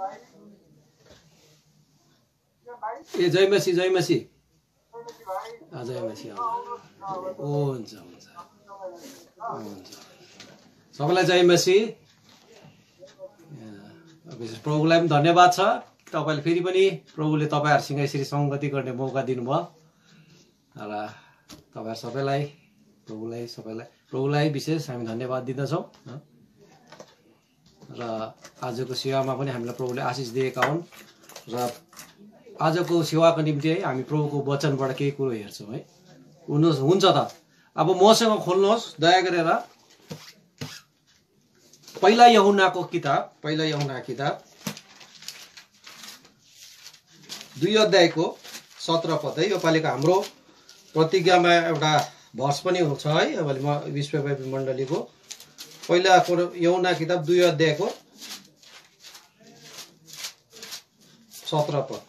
ए जय मसी जय मसी हुन्छ हुन्छ हुन्छ सबैलाई जय मसी। प्रभुलाई पनि धन्यवाद छ, तपाईँले फेरि पनि प्रभुले तपाईँहरूसँग यसरी सङ्गति गर्ने मौका दिनुभयो र तपाईँहरू सबैलाई प्रभुलाई विशेष हामी धन्यवाद दिँदछौँ र आजको सेवामा पनि हामीलाई प्रभुले आशिष दिएका हुन् र आजको सेवाको निम्ति है हामी प्रभुको वचनबाट केही कुरो हेर्छौँ है। हुन्छ त अब मसँग खोल्नुहोस् दया गरेर पहिला यूहन्नाको किताब 2 अध्यायको 17 पद है। यो पालिको हाम्रो प्रतिज्ञामा एउटा भर्स पनि छ है। अब म विश्वव्यापी मण्डलीको पहिला यूहन्ना किताब 2 अध्यायको 17 पद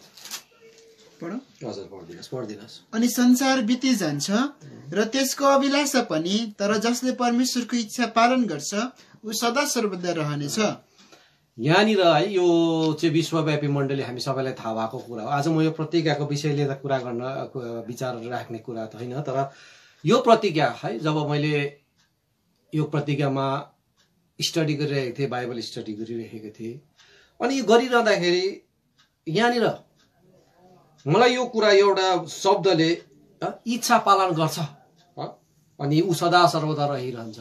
हजुर पढिदिनुहोस्। अनि संसार बिति जान्छ र त्यसको अभिलाषा पनि, तर जसले परमेश्वरको इच्छा पालन गर्छ ऊ सदा सर्वदा रहनेछ। यहाँनिर है यो चाहिँ विश्वव्यापी मण्डली हामी सबैलाई थाहा भएको कुरा हो। आज म यो प्रतिज्ञाको विषय लिएर कुरा गर्न विचार राख्ने कुरा त होइन, तर यो प्रतिज्ञा है जब मैले यो प्रतिज्ञामा स्टडी गरिरहेको थिएँ, बाइबल स्टडी गरिरहेको थिएँ, अनि यो गरिरहँदाखेरि यहाँनिर मलाई यो कुरा एउटा शब्दले इच्छा पालन गर्छ अनि ऊ सदा सर्वदा रहिरहन्छ।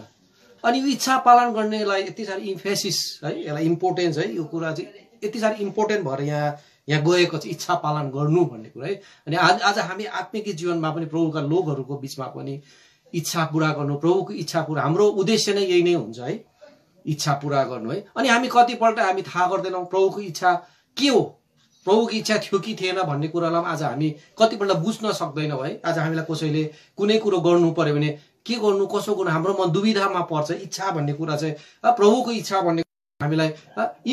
अनि यो इच्छा पालन गर्नेलाई यति साह्रो इम्फेसिस है, यसलाई इम्पोर्टेन्स है, यो कुरा चाहिँ यति साह्रो इम्पोर्टेन्ट भएर यहाँ गएको छ इच्छा पालन गर्नु भन्ने कुरा है। अनि आज हामी आत्मिक जीवनमा पनि प्रभुका लोकहरूको बिचमा पनि इच्छा पूरा गर्नु, प्रभुको इच्छा पूरा, हाम्रो उद्देश्य नै यही नै हुन्छ है, इच्छा पूरा गर्नु है। अनि हामी कतिपल्ट हामी थाहा गर्दैनौँ प्रभुको इच्छा के हो, प्रभुको इच्छा थियो कि थिएन भन्ने कुरालाई आज हामी कतिपल्ट बुझ्न सक्दैनौँ है। आज हामीलाई कसैले कुनै कुरो गर्नु पर्यो भने के गर्नु कसो गर्नु हाम्रो मन दुविधामा पर्छ। इच्छा भन्ने कुरा चाहिँ प्रभुको इच्छा भन्ने हामीलाई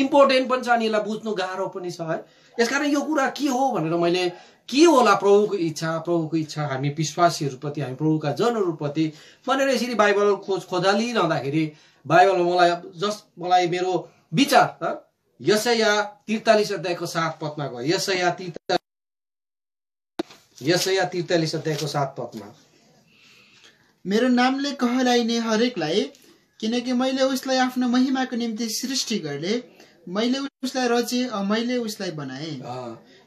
इम्पोर्टेन्ट पनि छ अनि यसलाई बुझ्नु गाह्रो पनि छ है। यसकारण यो कुरा के हो भनेर मैले के होला प्रभुको इच्छा हामी विश्वासीहरूप्रति, हामी प्रभुका जनहरूप्रति भनेर यसरी बाइबल खोजालिरहँदाखेरि बाइबलमा मलाई मेरो विचार यशाया 43 अध्यायको 7 पदमा गयो। यशाया 43 अध्यायको 7 पदमा, मेरो नामले कहलाइने हरेकलाई, किनकि मैले उसलाई आफ्नो महिमाको निम्ति सृष्टि गर्ने, मैले उसलाई रचे, मैले उसलाई बनाए।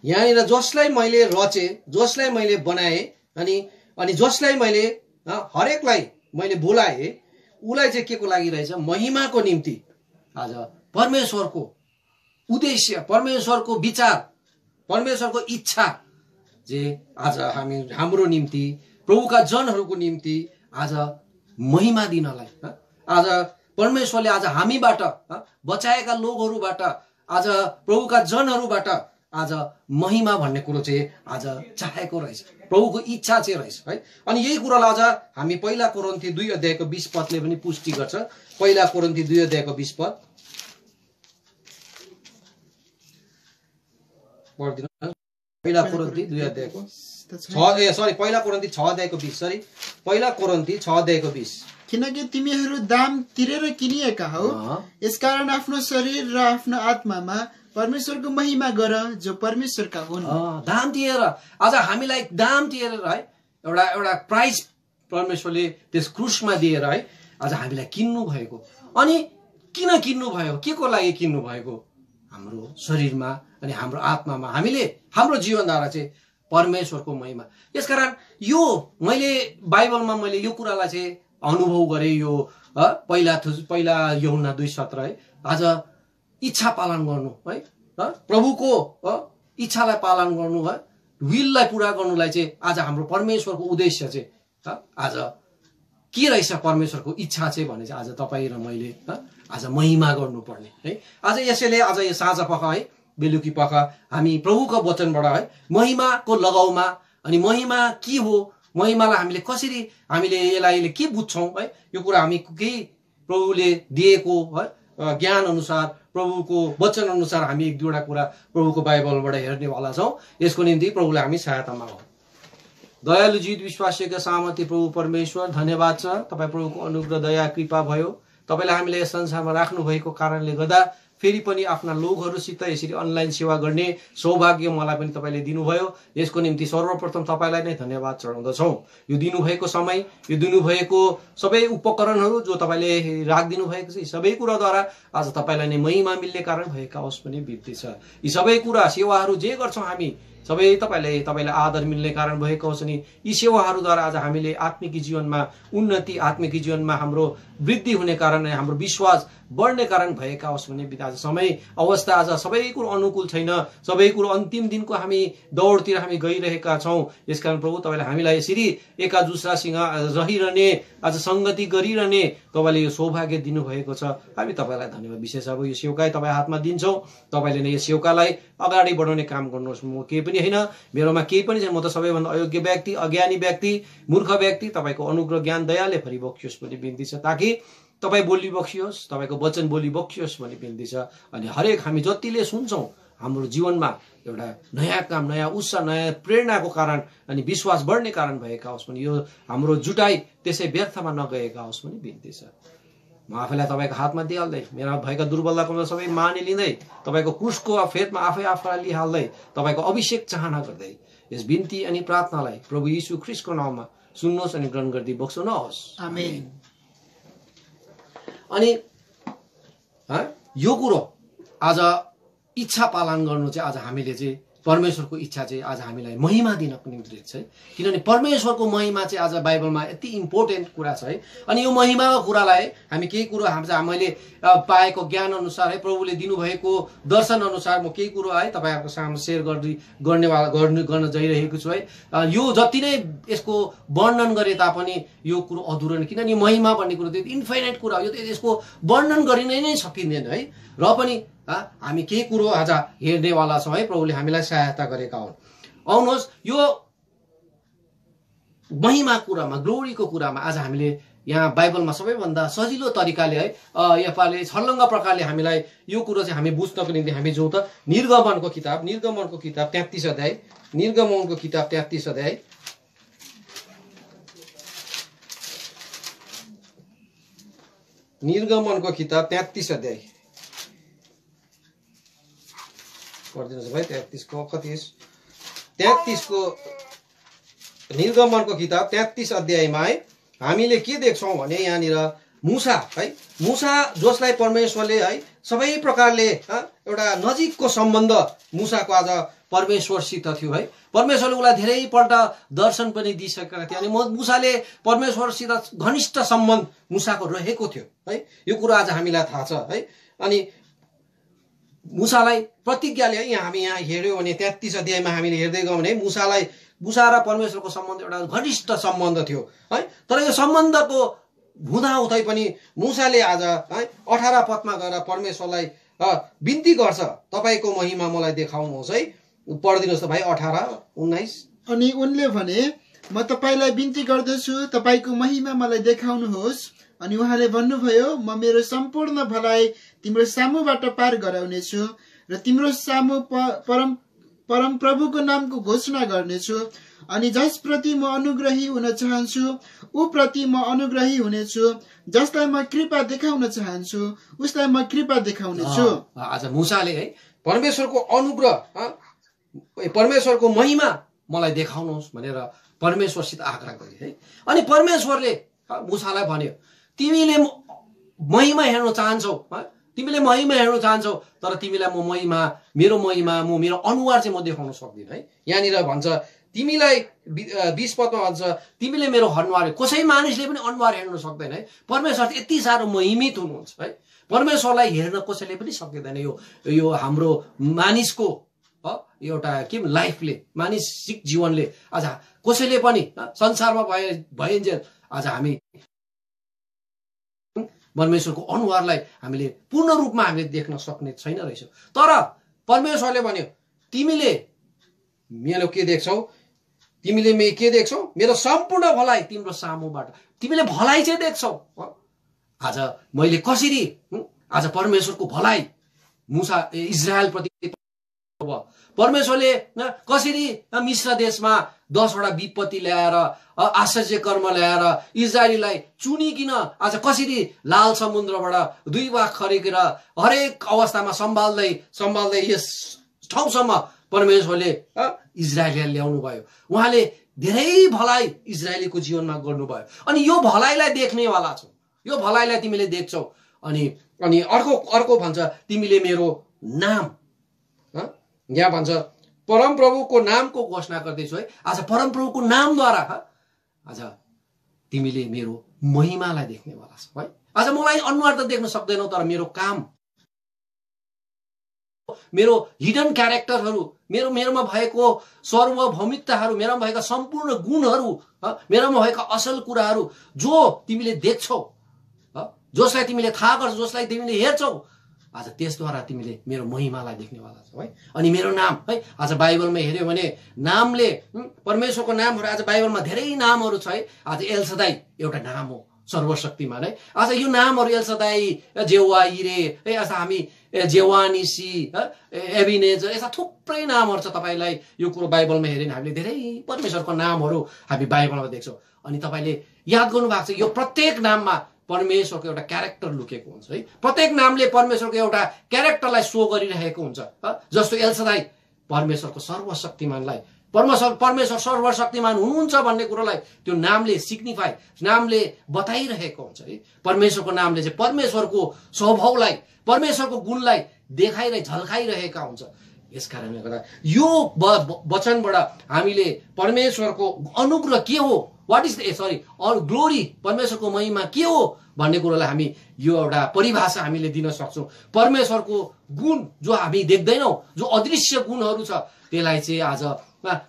यहाँनिर जसलाई मैले रचे, जसलाई मैले बनाए अनि जसलाई मैले हरेकलाई मैले बोलाए, उसलाई चाहिँ के को लागि रहेछ, महिमाको निम्ति। आज परमेश्वरको उद्देश्य, परमेश्वरको विचार, परमेश्वरको इच्छा जे आज हाम्रो निम्ति, प्रभुका जनहरूको निम्ति आज महिमा दिनलाई, आज परमेश्वरले आज हामीबाट बचाएका लोकहरूबाट, आज प्रभुका जनहरूबाट आज महिमा भन्ने कुरो चाहिँ आज चाहेको रहेछ, प्रभुको इच्छा चाहिँ रहेछ है। अनि यही कुरालाई आज हामी पहिला कोरिन्थी 2 अध्यायको 20 पदले पनि पुष्टि गर्छ। पहिला कोरिन्थी 2 अध्यायको 20 पद पढ्दिनु। पहिला कोरिन्थी 2 अध्यायको 6 किनकि तिमीहरू दाम तिरेर किनिएका हौ, यसकारण आफ्नो शरीर र आफ्नो आत्मामा परमेश्वरको महिमा गर जो परमेश्वरका हुन्। दाम तिरेर, आज हामीलाई दाम तिरेर है, एउटा प्राइस परमेश्वरले त्यस क्रुसमा दिएर है आज हामीलाई किन्नु भएको। अनि किन किन्नु भयो, के को लागि किन्नु भएको, हाम्रो शरीरमा अनि हाम्रो आत्मामा हामीले हाम्रो जीवनधारा चाहिँ परमेश्वरको महिमा। यसकारण यो मैले बाइबलमा मैले यो कुरालाई चाहिँ अनुभव गरेँ। यो पहिला यूहन्ना 2:17 है, आज इच्छा पालन गर्नु है, प्रभुको इच्छालाई पालन गर्नु है, विललाई पूरा गर्नुलाई चाहिँ आज हाम्रो परमेश्वरको उद्देश्य चाहिँ आज के रहेछ, परमेश्वरको इच्छा चाहिँ भने चाहिँ आज तपाईँ र मैले आज महिमा गर्नुपर्ने है। आज यसैले आज यो साँझ पख है, बेलुकी पख हामी प्रभुको वचनबाट है महिमाको लगाउमा, अनि महिमा के हो, महिमालाई हामीले कसरी, हामीले यसलाई के बुझ्छौँ है, यो कुरा हामी केही प्रभुले दिएको है ज्ञान अनुसार, प्रभुको वचन अनुसार हामी एक दुईवटा कुरा प्रभुको बाइबलबाट हेर्नेवाला छौँ। यसको निम्ति प्रभुले हामी सहायता मागौँ। दयालु जीवित विश्वासीका सामर्थ्य प्रभु परमेश्वर, धन्यवाद छ तपाईँ प्रभुको अनुग्रह दया कृपा भयो, तपाईँले हामीलाई यस संसारमा राख्नु भएको कारणले गर्दा फेरि पनि आफ्ना लोकहरूसित यसरी अनलाइन सेवा गर्ने सौभाग्य मलाई पनि तपाईँले दिनुभयो। यसको निम्ति सर्वप्रथम तपाईँलाई नै धन्यवाद चढाउँदछौँ। यो दिनुभएको समय, यो दिनुभएको सबै उपकरणहरू जो तपाईँले राखिदिनु भएको छ, यी सबै कुराद्वारा आज तपाईँलाई नै महिमा मिल्ने कारण भएका होस् भन्ने बिन्ती छ। यी सबै कुरा सेवाहरू जे गर्छौँ हामी सबै तपाईँलाई आदर मिल्ने कारण भएको होस् नि। यी सेवाहरूद्वारा आज हामीले आत्मिक जीवनमा उन्नति, आत्मिक जीवनमा हाम्रो वृद्धि हुने कारण, हाम्रो विश्वास बढ्ने कारण भएका होस् भन्ने बिन्ती। आज समय अवस्था आज सबै कुरो अनुकूल छैन, सबै कुरो अन्तिम दिनको हामी दौडतिर हामी गइरहेका छौँ। यसकारण प्रभु तपाईँले हामीलाई यसरी एका दुसरासँग रहिरहने, आज सङ्गति गरिरहने तपाईँले यो सौभाग्य दिनुभएको छ। हामी तपाईँलाई धन्यवाद। विशेष अब यो सेवकाई तपाईँ हातमा दिन्छौँ। तपाईँले नै यो सेवकालाई अगाडि बढाउने काम गर्नुहोस्। म केही पनि होइन, मेरोमा केही पनि छैन, म त सबैभन्दा अयोग्य व्यक्ति, अज्ञानी व्यक्ति, मूर्ख व्यक्ति। तपाईँको अनुग्रह ज्ञान दयाले भरिबक्सियोस् भन्ने बिन्ती छ, ताकि तपाईँ बोली बक्सियोस्, तपाईँको वचन बोली बक्सियोस् भन्ने बिन्ती छ। अनि हरेक हामी जतिले सुन्छौँ हाम्रो जीवनमा एउटा नयाँ काम, नयाँ उत्साह, नयाँ प्रेरणाको कारण अनि विश्वास बढ्ने कारण भएका होस् भने यो हाम्रो जुटाइ त्यसै व्यर्थमा नगएका होस् भन्ने बिन्ती छ। म आफैलाई तपाईँको हातमा दिइहाल्दै, मेरा भएका दुर्बलताको सबै मानिलिँदै, तपाईँको क्रुसको फेदमा आफैलाई लिइहाल्दै, तपाईँको अभिषेक चाहना गर्दै यस बिन्ती अनि प्रार्थनालाई प्रभु यीशु ख्रीष्टको नाममा सुन्नुहोस् अनि ग्रहण गर्दै बक्सनुहोस्। आमेन। अनि यो कुरो आज इच्छा पालन गर्नु चाहिँ आज हामीले चाहिँ परमेश्वरको इच्छा चाहिँ आज हामीलाई महिमा दिनको निम्ति छ है। किनभने परमेश्वरको महिमा चाहिँ आज बाइबलमा यति इम्पोर्टेन्ट कुरा छ है। अनि यो महिमाको कुरालाई हामी केही कुरो मैले पाएको ज्ञान अनुसार है, प्रभुले दिनुभएको दर्शन अनुसार म केही कुरो है तपाईँहरूको सामु सेयर गर्न जाइरहेको छु है। यो जति नै यसको वर्णन गरे तापनि यो कुरो अधुरो नै, किनभने महिमा भन्ने कुरो त्यो इन्फाइनाइट कुरा हो, यो यसको वर्णन गरिन नै सकिँदैन है। र पनि हामी केही कुरो आज हेर्नेवाला छौँ है, प्रभुले हामीलाई सहायता गरेका हुन्। आउनुहोस् यो महिमा कुरामा, ग्लोरीको कुरामा आज हामीले यहाँ बाइबलमा सबैभन्दा सजिलो तरिकाले है, यसपालि छर्लङ्ग प्रकारले हामीलाई यो कुरो चाहिँ हामी बुझ्नको निम्ति हामी जो त निर्गमनको किताब 33 अध्याय, निर्गमनको किताब 33 अध्याय, निर्गमनको किताब 33 अध्याय पढिदिनुहोस् भाइ। 33 को कति, 33 को निर्गमनको किताब 33 अध्यायमा है हामीले के देख्छौँ भने यहाँनिर मूसा है, मूसा जसलाई परमेश्वरले है सबै प्रकारले एउटा नजिकको सम्बन्ध मूसाको आज परमेश्वरसित थियो है। परमेश्वरले उसलाई धेरैपल्ट दर्शन पनि दिइसकेका थिए। अनि मूसाले परमेश्वरसित घनिष्ठ सम्बन्ध मूसाको रहेको थियो है। यो कुरा आज हामीलाई थाहा छ है। अनि मूसालाई प्रतिज्ञाले है, हामी यहाँ हेऱ्यौँ भने 33 अध्यायमा हामीले हेर्दै गयौँ भने मूसा र परमेश्वरको सम्बन्ध एउटा घनिष्ठ सम्बन्ध थियो है। तर यो सम्बन्धको हुँदाहुँदै पनि मूसाले आज है 18 पदमा गएर परमेश्वरलाई बिन्ती गर्छ, तपाईँको महिमा मलाई देखाउनुहोस् है। पढिदिनुहोस् त भाइ 18-19। अनि उनले भने, म तपाईँलाई बिन्ती गर्दछु, तपाईँको महिमा मलाई देखाउनुहोस्। अनि उहाँले भन्नुभयो, म मेरो सम्पूर्ण भलाइ तिम्रो सामुबाट पार गराउनेछु र तिम्रो सामु परम प्रभुको नामको घोषणा गर्नेछु। अनि जसप्रति म अनुग्रही हुन चाहन्छु ऊ प्रति म अनुग्रही हुनेछु, जसलाई म कृपा देखाउन चाहन्छु उसलाई म कृपा देखाउनेछु। आज मूसाले है परमेश्वरको अनुग्रह, परमेश्वरको महिमा मलाई देखाउनुहोस् भनेर परमेश्वरसित आग्रह गरे है। अनि परमेश्वरले मूसालाई भन्यो, तिमीले महिमा हेर्न चाहन्छौ, तिमीले महिमा हेर्न चाहन्छौ, तर तिमीलाई म महिमा, मेरो अनुहार चाहिँ म देखाउन सक्दिनँ है। यहाँनिर भन्छ तिमीलाई 20 पदमा भन्छ तिमीले मेरो अनुहार, कसै मानिसले पनि अनुहार हेर्न सक्दैन है। परमेश्वर यति साह्रो महिमित हुनुहुन्छ है। परमेश्वरलाई हेर्न कसैले पनि सक्दैन। यो हाम्रो मानिसको एउटा के लाइफले, मानसिक जीवनले आज कसैले पनि संसारमा भइन्जेल आज हामी परमेश्वरको अनुहारलाई हामीले पूर्ण रूपमा हामीले देख्न सक्ने छैन रहेछ। तर परमेश्वरले भन्यो, तिमीले मेरो के देख्छौ, तिमीले के देख्छौ, मेरो सम्पूर्ण भलाइ तिम्रो सामुबाट तिमीले भलाइ चाहिँ देख्छौ। आज मैले कसरी आज परमेश्वरको भलाइ मूसा इजरायल प्रति, परमेश्वरले कसरी मिश्र देशमा 10वटा विपत्ति ल्याएर आश्चर्य कर्म ल्याएर इजरायलीलाई चुनिकिन आज कसरी लाल समुद्रबाट 2 भाग खरिकेर हरेक अवस्थामा सम्हाल्दै यस ठाउँसम्म परमेश्वरले इजरायलीलाई ल्याउनु भयो। उहाँले धेरै भलाइ इजरायलीको जीवनमा गर्नुभयो। अनि यो भलाइलाई देख्नेवाला छौ, यो भलाइलाई तिमीले देख्छौ। अनि अर्को भन्छ तिमीले मेरो नाम, यहाँ भन्छ परमप्रभुको नामको घोषणा गर्दैछु है। आज परमप्रभुको नामद्वारा आज तिमीले मेरो महिमालाई देख्नेवाला छौ है। आज मलाई अनुहार त देख्न सक्दैनौ, तर मेरो काम, मेरो हिडन क्यारेक्टरहरू, मेरोमा भएको सर्वभौमिकताहरू, मेरोमा भएका सम्पूर्ण गुणहरू, मेरोमा भएका असल कुराहरू जो तिमीले देख्छौ, जसलाई तिमीले थाहा गर्छौ, जसलाई तिमीले हेर्छौ, आज त्यसद्वारा तिमीले मेरो महिमालाई देख्नेवाला छौ है। अनि मेरो नाम है, आज बाइबलमा हेर्यो भने नामले, परमेश्वरको नामहरू आज बाइबलमा धेरै नामहरू छ है। आज एल सदाई एउटा नाम हो, सर्वशक्तिमान है। आज यो नामहरू एल सदाई, जेवा इरे है, आज हामी जेवानिसी, एबिनेजर, यस्ता थुप्रै नामहरू छ। तपाईँलाई यो कुरो बाइबलमा हेऱ्यो भने हामीले धेरै परमेश्वरको नामहरू हामी बाइबलमा देख्छौँ। अनि तपाईँले याद गर्नुभएको छ यो प्रत्येक नाममा परमेश्वरको एउटा क्यारेक्टर लुकेको हुन्छ है। प्रत्येक नामले परमेश्वरको एउटा क्यारेक्टरलाई सो गरिरहेको हुन्छ। जस्तो एल सदाई परमेश्वरको सर्वशक्तिमानलाई, परमेश्वर सर्वशक्तिमान हुनुहुन्छ भन्ने कुरोलाई त्यो नामले सिग्निफाई, नामले बताइरहेको हुन्छ है। परमेश्वरको नामले चाहिँ परमेश्वरको स्वभावलाई, परमेश्वरको गुणलाई झल्काइरहेका हुन्छ। यस कारणले गर्दा यो वचनबाट हामीले परमेश्वरको अनुग्रह के हो, व्हाट इज ग्लोरी, परमेश्वरको महिमा के हो भन्ने कुरोलाई हामी यो एउटा परिभाषा हामीले दिन सक्छौँ। परमेश्वरको गुण जो हामी देख्दैनौँ, जो अदृश्य गुणहरू छ, त्यसलाई चाहिँ आज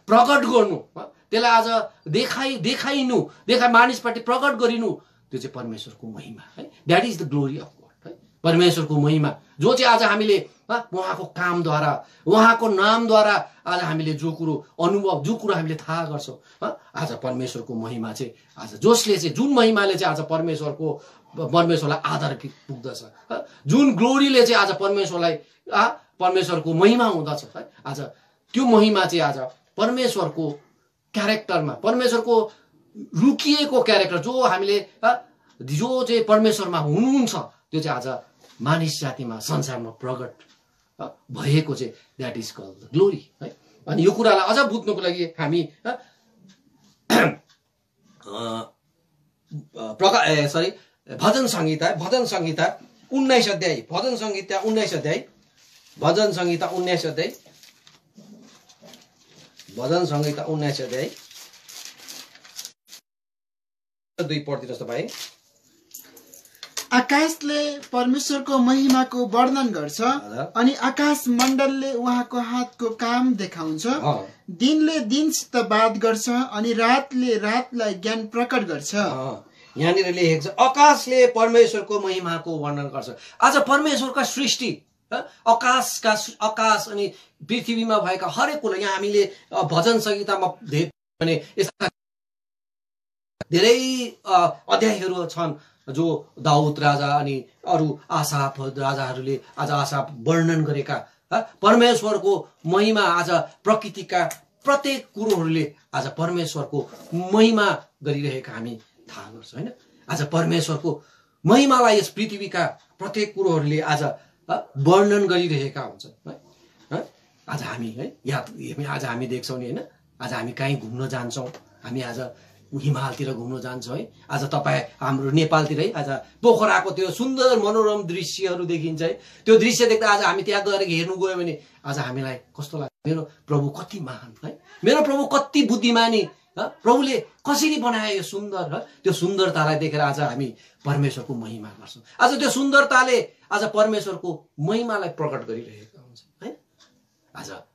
प्रकट गर्नु, त्यसलाई आज देखाइनु, मानिसपट्टि प्रकट गरिनु, त्यो चाहिँ परमेश्वरको महिमा है। That is the glory of God है। परमेश्वरको महिमा जो चाहिँ आज हामीले उहाँको कामद्वारा, उहाँको नामद्वारा आज हामीले जो कुरो अनुभव, जो कुरो हामीले थाहा गर्छौँ, आज परमेश्वरको महिमा चाहिँ आज जसले चाहिँ, जुन महिमाले चाहिँ आज परमेश्वरलाई आदर पुग्दछ, जुन ग्लोरीले चाहिँ आज परमेश्वरको महिमा हुँदछ है। आज त्यो महिमा चाहिँ आज परमेश्वरको क्यारेक्टरमा, परमेश्वरको लुकिएको क्यारेक्टर जो हामीले जो चाहिँ परमेश्वरमा हुनुहुन्छ, त्यो चाहिँ आज मानिस जातिमा, संसारमा प्रकट भएको चाहिँ that is called the glory है। अनि यो कुरालाई अझ बुझ्नुको लागि हामी भजन संहिता 19 अध्याय, भजन संहिता 19 अध्याय, भजन संहिता 19 अध्याय, भजन संहिता 19 अध्याय 2 पढ्दिनुहोस् तपाईँ। आकाशले परमेश्वरको महिमाको वर्णन गर्छ अनि आकाश मण्डलले उहाँको हातको काम देखाउँछ। दिनले दिनसित बात गर्छ अनि रातले रातलाई ज्ञान प्रकट गर्छ। यहाँनिर लेखेको छ आकाशले परमेश्वरको महिमाको वर्णन गर्छ। आज परमेश्वरका सृष्टि, आकाश अनि पृथ्वीमा भएका हरेक कुरा, यहाँ हामीले भजन संहितामा धेरै अध्यायहरू छन् जो दाउद राजा अनि अरू आसाफ राजाहरूले आज आसाफ वर्णन गरेका परमेश्वरको महिमा, आज प्रकृतिका प्रत्येक कुरोहरूले आज परमेश्वरको महिमा गरिरहेका हामी थाहा गर्छौँ हैन। आज परमेश्वरको महिमालाई यस पृथ्वीका प्रत्येक कुरोहरूले आज वर्णन गरिरहेका हुन्छन् है। आज हामी है आज हामी देख्छौँ नि हैन, आज हामी कहीँ घुम्न जान्छौँ, हामी आज हिमालतिर घुम्न जान्छौँ है। आज तपाईँ हाम्रो नेपालतिरै आज पोखराको त्यो सुन्दर मनोरम दृश्यहरू देखिन्छ है। त्यो दृश्य देख्दा आज हामी त्यहाँ गएर हेर्नु गयो भने आज हामीलाई कस्तो लाग्छ, मेरो प्रभु कति महान है, मेरो प्रभु कति बुद्धिमानी, प्रभुले कसरी बनायो यो सुन्दर है। त्यो सुन्दरतालाई देखेर आज हामी परमेश्वरको महिमा गर्छौँ। आज त्यो सुन्दरताले आज परमेश्वरको महिमालाई प्रकट गरिरहेको हुन्छ है।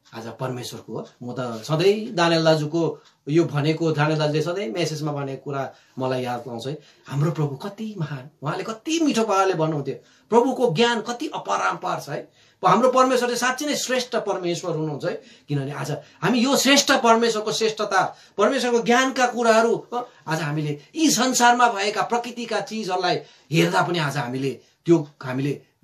आज परमेश्वरको म त सधैँ दानियल दाजुको यो भनेको, दानियल दाजुले सधैँ मेसेजमा भनेको कुरा मलाई याद आउँछ है। हाम्रो प्रभु कति महान, उहाँले कति मिठो पाराले भन्नुहुन्थ्यो, प्रभुको ज्ञान कति अपरम्पार छ है। हाम्रो परमेश्वर चाहिँ साँच्चै नै श्रेष्ठ परमेश्वर हुनुहुन्छ है। किनभने आज हामी यो श्रेष्ठ परमेश्वरको श्रेष्ठता, परमेश्वरको ज्ञानका कुराहरू आज हामीले यी संसारमा भएका प्रकृतिका चिजहरूलाई हेर्दा पनि आज हामीले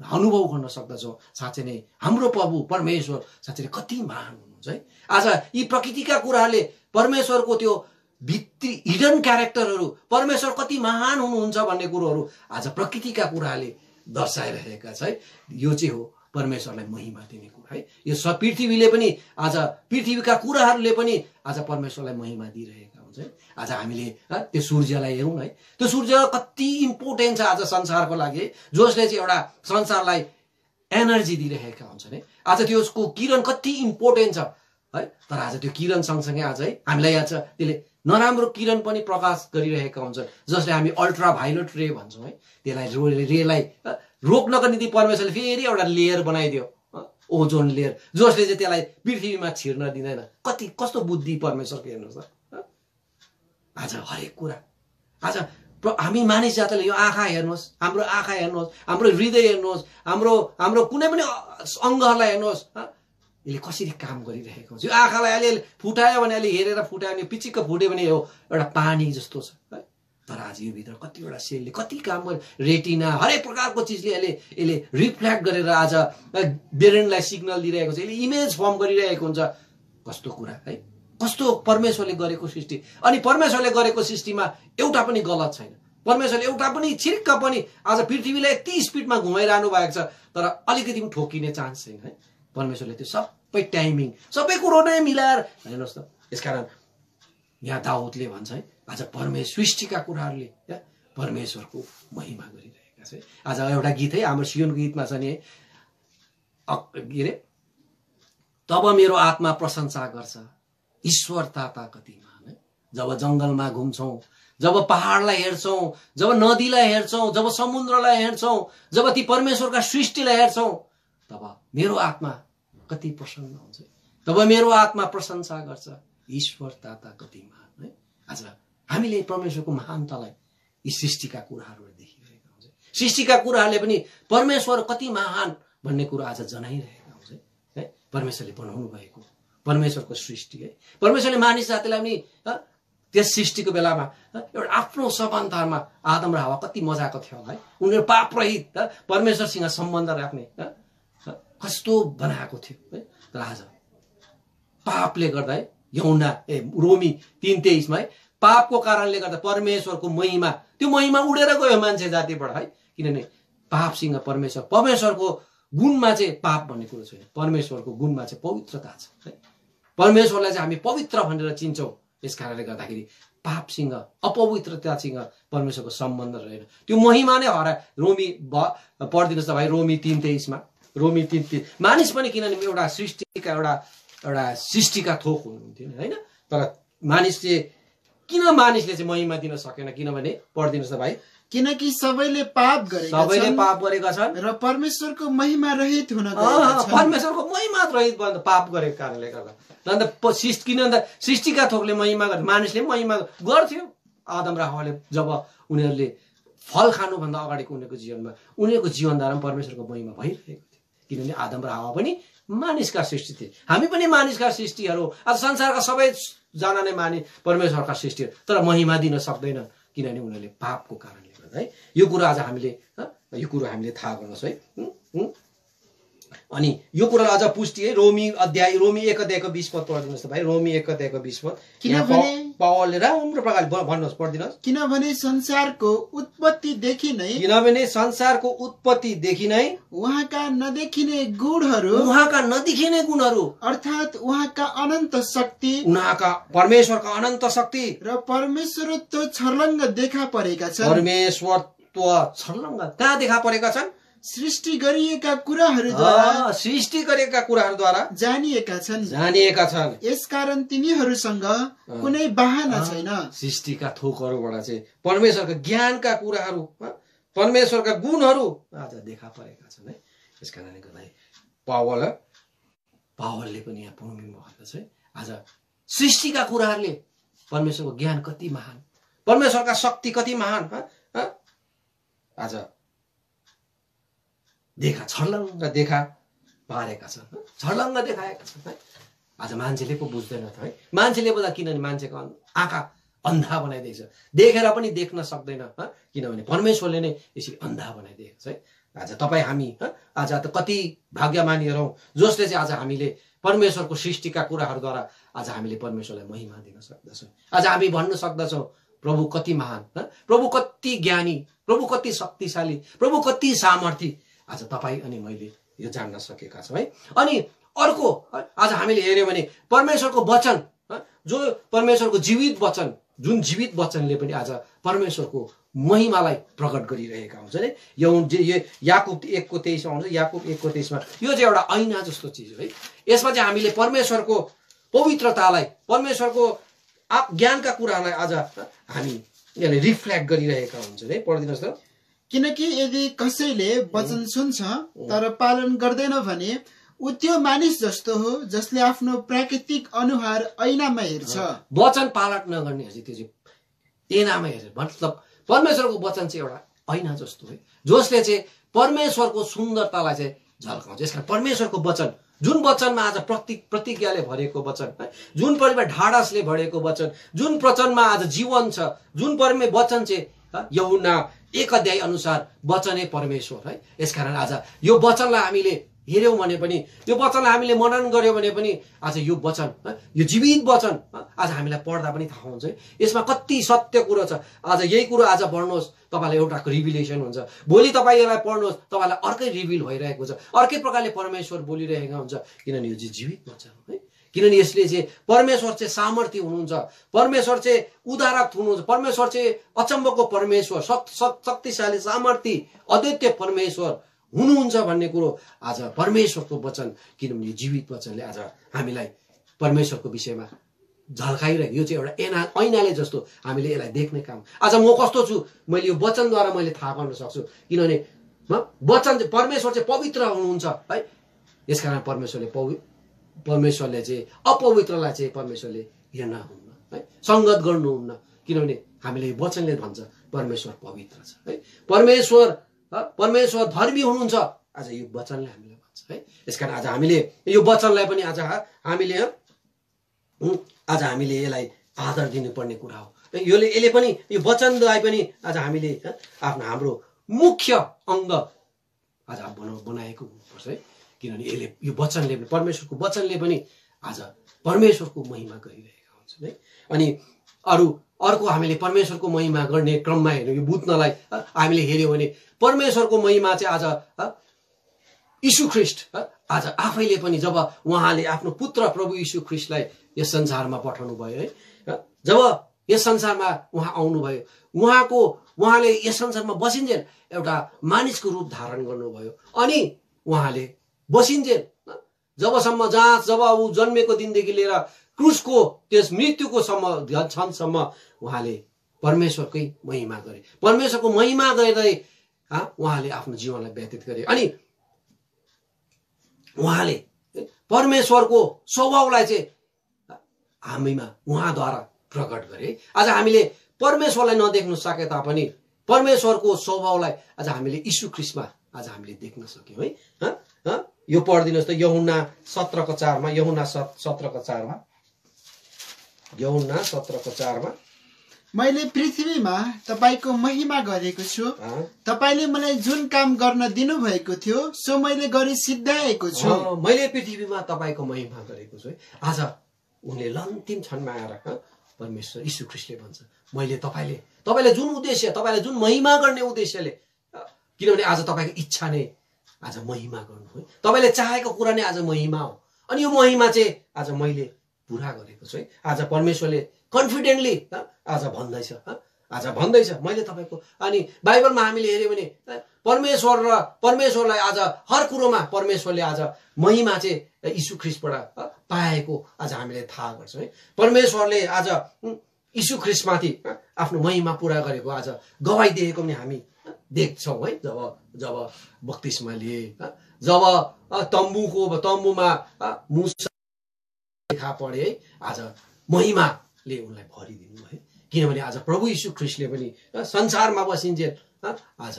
अनुभव गर्न सक्दछौँ साँच्चै नै हाम्रो प्रभु परमेश्वर साँच्चै नै कति महान हुनुहुन्छ है। आज यी प्रकृतिका कुराहरूले परमेश्वरको त्यो भित्री हिडन क्यारेक्टरहरू परमेश्वर कति महान हुनुहुन्छ भन्ने कुरोहरू आज प्रकृतिका कुराले दर्शाइरहेका छ है। यो चाहिँ हो परमेश्वरलाई महिमा दिने कुरा है। यो पृथ्वीले पनि आज पृथ्वीका कुराहरूले पनि आज परमेश्वरलाई महिमा दिइरहेका हुन्छ है। आज हामीले त्यो सूर्यलाई हेरौँ है, त्यो सूर्य कति इम्पोर्टेन्ट छ आज संसारको लागि, जसले चाहिँ एउटा संसारलाई एनर्जी दिइरहेका हुन्छन् है। आज त्यसको किरण कति इम्पोर्टेन्ट छ है। तर आज त्यो किरण सँगसँगै आज है हामीलाई याद छ त्यसले नराम्रो किरण पनि प्रकाश गरिरहेका हुन्छन्, जसले हामी अल्ट्रा भायोलेट रे भन्छौँ है। त्यसलाई रेलाई रोक्नको निम्ति परमेश्वरले फेरि एउटा लेयर बनाइदियो, ओजोन लेयर, जसले चाहिँ त्यसलाई पृथ्वीमा छिर्न दिँदैन। कस्तो बुद्धि परमेश्वरको हेर्नुहोस् त। आज हरेक कुरा आज हामी मानिस जातिले यो आँखा हेर्नुहोस्, हाम्रो आँखा हेर्नुहोस्, हाम्रो हृदय हेर्नुहोस्, हाम्रो कुनै पनि अङ्गहरूलाई हेर्नुहोस्, यसले कसरी काम गरिरहेको हुन्छ। यो आँखालाई अहिले फुटायो भने अहिले हेरेर फुटायो भने पिचिक्क फुट्यो भने यो एउटा पानी जस्तो छ है। तर आज यो भित्र कतिवटा सेलले कति काम गर्यो, रेटिना हरेक प्रकारको चिजले यसले रिफ्लेक्ट गरेर आज ब्रेनलाई सिग्नल दिइरहेको छ, यसले इमेज फर्म गरिरहेको हुन्छ। कस्तो कुरा है, कस्तो परमेश्वरले गरेको सृष्टि। अनि परमेश्वरले गरेको सृष्टिमा एउटा पनि गलत छैन। परमेश्वरले एउटा पनि छिर्क पनि आज पृथ्वीलाई यति स्पिडमा घुमाइरहनु भएको छ, तर अलिकति पनि ठोकिने चान्स छैन है। परमेश्वरले त्यो सबै टाइमिङ सबै कुरो नै मिलाएर हेर्नुहोस् त। यसकारण यहाँ दाउदले भन्छ है आज सृष्टिका कुराहरूले परमेश्वरको महिमा गरिरहेका छ। आज एउटा गीत है हाम्रो सियोनको गीतमा छ नि, के अरे, तब मेरो आत्मा प्रशंसा गर्छ ईश्वर ताता कति महान है। जब जङ्गलमा घुम्छौँ, जब पहाडलाई हेर्छौँ, जब नदीलाई हेर्छौँ, जब समुद्रलाई हेर्छौँ, जब ती परमेश्वरका सृष्टिलाई हेर्छौँ, तब मेरो आत्मा कति प्रसन्न हुन्छ। तब मेरो आत्मा प्रशंसा गर्छ ईश्वर ताता कति महान है। आज हामीले परमेश्वरको महानतालाई यी सृष्टिका कुराहरू देखिरहेका हुन्छ। सृष्टिका कुराहरूले पनि परमेश्वर कति महान भन्ने कुरा आज जनाइरहेका हुन्छ है। परमेश्वरले बनाउनु भएको परमेश्वरको सृष्टि है। परमेश्वरले मानिस जातिलाई पनि त्यस सृष्टिको बेलामा एउटा आफ्नो समानतामा आदम र हवा कति मजाको थियो है। उनीहरू पाप रहित परमेश्वरसँग सम्बन्ध राख्ने कस्तो बनाएको थियो है। तर आज पापले गर्दा है यौना रोमी 3:23 है, पापको कारणले गर्दा परमेश्वरको महिमा, त्यो महिमा उडेर गयो मान्छे जातिबाट है। किनभने पापसँग परमेश्वरको गुणमा चाहिँ पाप भन्ने कुरो छैन। परमेश्वरको गुणमा चाहिँ पवित्रता छ है। परमेश्वरलाई चाहिँ हामी पवित्र भनेर चिन्छौँ। यस कारणले गर्दाखेरि पापसँग अपवित्रतासँग परमेश्वरको सम्बन्ध रहेन, त्यो महिमा नै हरायो। रोमी पढिदिनुहोस् त भाइ, रोमी 3:23 रोमी 3:23 मानिस पनि किनभने एउटा सृष्टिका थोक हुनुहुन्थ्यो होइन। तर मानिसले चाहिँ महिमा दिन सकेन, किनभने पढिदिनुहोस् त भाइ, किनकि सबैले पाप गरेका छन् र परमेश्वरको महिमा रहित हुन गएका छन्। परमेश्वरको महिमा रहित भन्छ पाप गरेको कारणले गर्दा। किनभने सृष्टिका थोकले महिमा गर्थे, मानिसले महिमा गर्थ्यो। आदम र हव्वाले जब उनीहरूले फल खानुभन्दा अगाडिको उनीहरूको जीवनधारा परमेश्वरको महिमा भइरहेको थियो। किनभने आदम र हव्वा पनि मानिसका सृष्टि थिए, हामी पनि मानिसका सृष्टिहरू। आज संसारका सबैजना नै परमेश्वरका सृष्टिहरू, तर महिमा दिन सक्दैन किनभने उनीहरूले पापको कारणले गर्दा है। यो कुरो आज हामीले थाहा गर्नुहोस् है। अनि यो कुरा अझ पुष्टि है रोमी 1:20 पढिदिनुहोस् त भाइ। रोमी 1:20 किनभने पावलले राम्रो प्रकारले भन्नुहोस्, पढिदिनुहोस्। किनभने संसारको उत्पत्तिदेखि नै उहाँका नदेखिने गुणहरू अर्थात् उहाँका अनन्त शक्ति, उहाँका परमेश्वरका अनन्त शक्ति र परमेश्वरत्व छर्लङ्ग देखा परेका छन्। परमेश्वरत्व छर्लङ्ग कहाँ देखा परेका छन्? सृष्टि गरिएका कुराहरूद्वारा जानिएका छन्। यसकारण तिनीहरूसँग कुनै बहाना छैन। सृष्टिका थोकहरूबाट चाहिँ परमेश्वरका ज्ञानका कुराहरू, परमेश्वरका गुणहरू आज देखा परेका छन् है। यस कारणले गर्दा पावलले पनि यहाँ भूमिमा भन्दछ है आज सृष्टिका कुराहरूले परमेश्वरको ज्ञान कति महान, परमेश्वरका शक्ति कति महान आज छर्लङ्ग देखा पारेका छन्, छर्लङ्ग देखाएका छन् है। आज मान्छेले पो बुझ्दैन त है। मान्छेले बोल्दा किनभने मान्छेको आँखा अन्धा बनाइदिएको छ, देखेर पनि देख्न सक्दैन किनभने परमेश्वरले नै यसरी अन्धा बनाइदिएको छ है। आज तपाईँ हामी आज त कति भाग्यमानीहरू हौँ जसले चाहिँ आज हामीले परमेश्वरको सृष्टिका कुराहरूद्वारा आज हामीले परमेश्वरलाई महिमा दिन सक्दछौँ। आज हामी भन्न सक्दछौँ प्रभु कति महान, प्रभु कति ज्ञानी, प्रभु कति शक्तिशाली, प्रभु कति सामर्थी। आज तपाईँ अनि मैले यो जान्न सकेका छौँ है। अनि अर्को आज हामीले हेऱ्यौँ भने परमेश्वरको वचन, जो परमेश्वरको जीवित वचन, जुन जीवित वचनले पनि आज परमेश्वरको महिमालाई प्रकट गरिरहेका हुन्छ नि। याकुब 1:23 आउँछ, याकुब 1:23 यो चाहिँ एउटा ऐना जस्तो चिज हो है। यसमा चाहिँ हामीले परमेश्वरको पवित्रतालाई, परमेश्वरको ज्ञानका कुरालाई आज हामी यसले रिफ्लेक्ट गरिरहेका हुन्छ है। पढिदिनुहोस् त। किनकि यदि कसैले वचन सुन्छ तर पालन गर्दैन भने ऊ त्यो मानिस जस्तो हो जसले आफ्नो प्राकृतिक अनुहार ऐनामा हेर्छ। वचन पालन नगर्ने त्यो चाहिँ ऐनामा हेर्छ। मतलब परमेश्वरको वचन चाहिँ एउटा ऐना जस्तो है, जसले चाहिँ परमेश्वरको सुन्दरतालाई चाहिँ झल्काउँछ। यसकारण परमेश्वरको वचन, जुन वचनमा आज प्रतिज्ञाले भरेको वचन, जुन परिवार ढाडसले भरेको वचन, जुन वचनमा आज जीवन छ, जुन वचन चाहिँ यूहन्ना 1 अध्याय अनुसार वचनै परमेश्वर है। यसकारण आज यो वचनलाई हामीले हेऱ्यौँ भने पनि, यो वचनलाई हामीले मनन गर्यौँ भने पनि आज यो वचन, यो जीवित वचन आज हामीलाई पढ्दा पनि थाहा हुन्छ है यसमा कति सत्य कुरो छ। आज यही कुरो आज पढ्नुहोस्, तपाईँलाई एउटाको रिभिलेसन हुन्छ। भोलि तपाईँ यसलाई पढ्नुहोस्, तपाईँलाई अर्कै रिभिल भइरहेको छ, अर्कै प्रकारले परमेश्वर बोलिरहेका हुन्छ। किनभने यो चाहिँ जीवित वचन हो है। किनभने यसले चाहिँ परमेश्वर चाहिँ सामर्थ्य हुनुहुन्छ, परमेश्वर चाहिँ उदारक हुनुहुन्छ, परमेश्वर चाहिँ अचम्मको परमेश्वर, शक्तिशाली, सामर्थ्य, अद्वितीय परमेश्वर हुनुहुन्छ भन्ने कुरो आज परमेश्वरको वचन, किनभने जीवित वचनले आज हामीलाई परमेश्वरको विषयमा झल्काइरहेको। यो चाहिँ एउटा ऐनाले जस्तो हामीले यसलाई देख्ने काम। आज म कस्तो छु मैले यो वचनद्वारा मैले थाहा गर्न सक्छु, किनभने वचन परमेश्वर चाहिँ पवित्र हुनुहुन्छ है। यसकारण परमेश्वरले चाहिँ अपवित्रलाई चाहिँ परमेश्वरले हेर्न हुन्न है, संगत गर्नुहुन्न। किनभने हामीले वचनले भन्छ परमेश्वर पवित्र छ है, परमेश्वर धर्मी हुनुहुन्छ। आज यो वचनले हामीलाई भन्छ है। यसकारण आज हामीले यो वचनलाई पनि आज हामीले यसलाई आदर दिनुपर्ने कुरा हो। यसले पनि यो वचनलाई पनि आज हामीले हाम्रो मुख्य अङ्ग आज बनाएको हुनुपर्छ है। किनभने यसले यो वचनले, परमेश्वरको वचनले पनि आज परमेश्वरको महिमा गरिरहेका हुन्छन् है। अनि अर्को हामीले परमेश्वरको महिमा गर्ने क्रममा हेर्नु, यो बुझ्नलाई हामीले हेऱ्यौँ भने परमेश्वरको महिमा चाहिँ आज यीशु ख्रीष्ट आज आफैले पनि जब उहाँले आफ्नो पुत्र प्रभु यीशु ख्रीष्टलाई यस संसारमा पठाउनु भयो है, जब यस संसारमा उहाँ आउनुभयो, उहाँले यस संसारमा बसिन्जेल एउटा मानिसको रूप धारण गर्नुभयो। अनि उहाँले बसिन्जेल जबसम्म जब ऊ जन्मेको दिनदेखि लिएर क्रुसको त्यस मृत्युको क्षणसम्म उहाँले परमेश्वरकै महिमा गरे, परमेश्वरको महिमा गर्दै उहाँले आफ्नो जीवनलाई व्यतीत गरे। अनि उहाँले परमेश्वरको स्वभावलाई चाहिँ हामीमा उहाँद्वारा प्रकट गरे। आज हामीले परमेश्वरलाई नदेख्न सके तापनि परमेश्वरको स्वभावलाई आज हामीले यीशु ख्रीष्टमा आज हामीले देख्न सक्यौँ है। यो पढिदिनुहोस् त, यूहन्ना 17:4 यूहन्ना 17:4 यूहन्ना 17:4 मैले पृथ्वीमा तपाईको महिमा गरेको छु, तपाईले मलाई जुन काम गर्न दिनु भएको थियो सो मैले गरी सिद्धाएको छु। मैले पृथ्वीमा तपाईको महिमा गरेको छु है। आज उनले अन्तिम क्षणमा आएर परमेश्वर यीशु ख्रीष्टले भन्छ, मैले तपाईले जुन उद्देश्य, तपाईलाई जुन महिमा गर्ने उद्देश्यले, किनभने आज तपाईको इच्छा नै आज महिमा गर्नु है, तपाईले चाहेको कुरा नै आज महिमा हो। अनि यो महिमा चाहिँ आज मैले पुरा गरेको छु है। आज परमेश्वरले कन्फिडेन्टली आज भन्दैछ मैले तपाईको। अनि बाइबलमा हामीले हेर्यो भने परमेश्वरलाई आज हर कुरोमा परमेश्वरले आज महिमा चाहिँ यीशु ख्रीष्टबाट पाएको आज हामीले थाहा गर्छौँ है। परमेश्वरले आज यीशु ख्रीष्टमाथि आफ्नो महिमा पुरा गरेको आज गवाई दिएको पनि हामी देख्छौँ है। जब बत्तिसमा लिए, जब तम्बुमा मूसा देखा परे है, आज महिमाले उनलाई भरिदिनु है। किनभने आज प्रभु यीशु ख्रीष्टले पनि संसारमा बसिन्जेल आज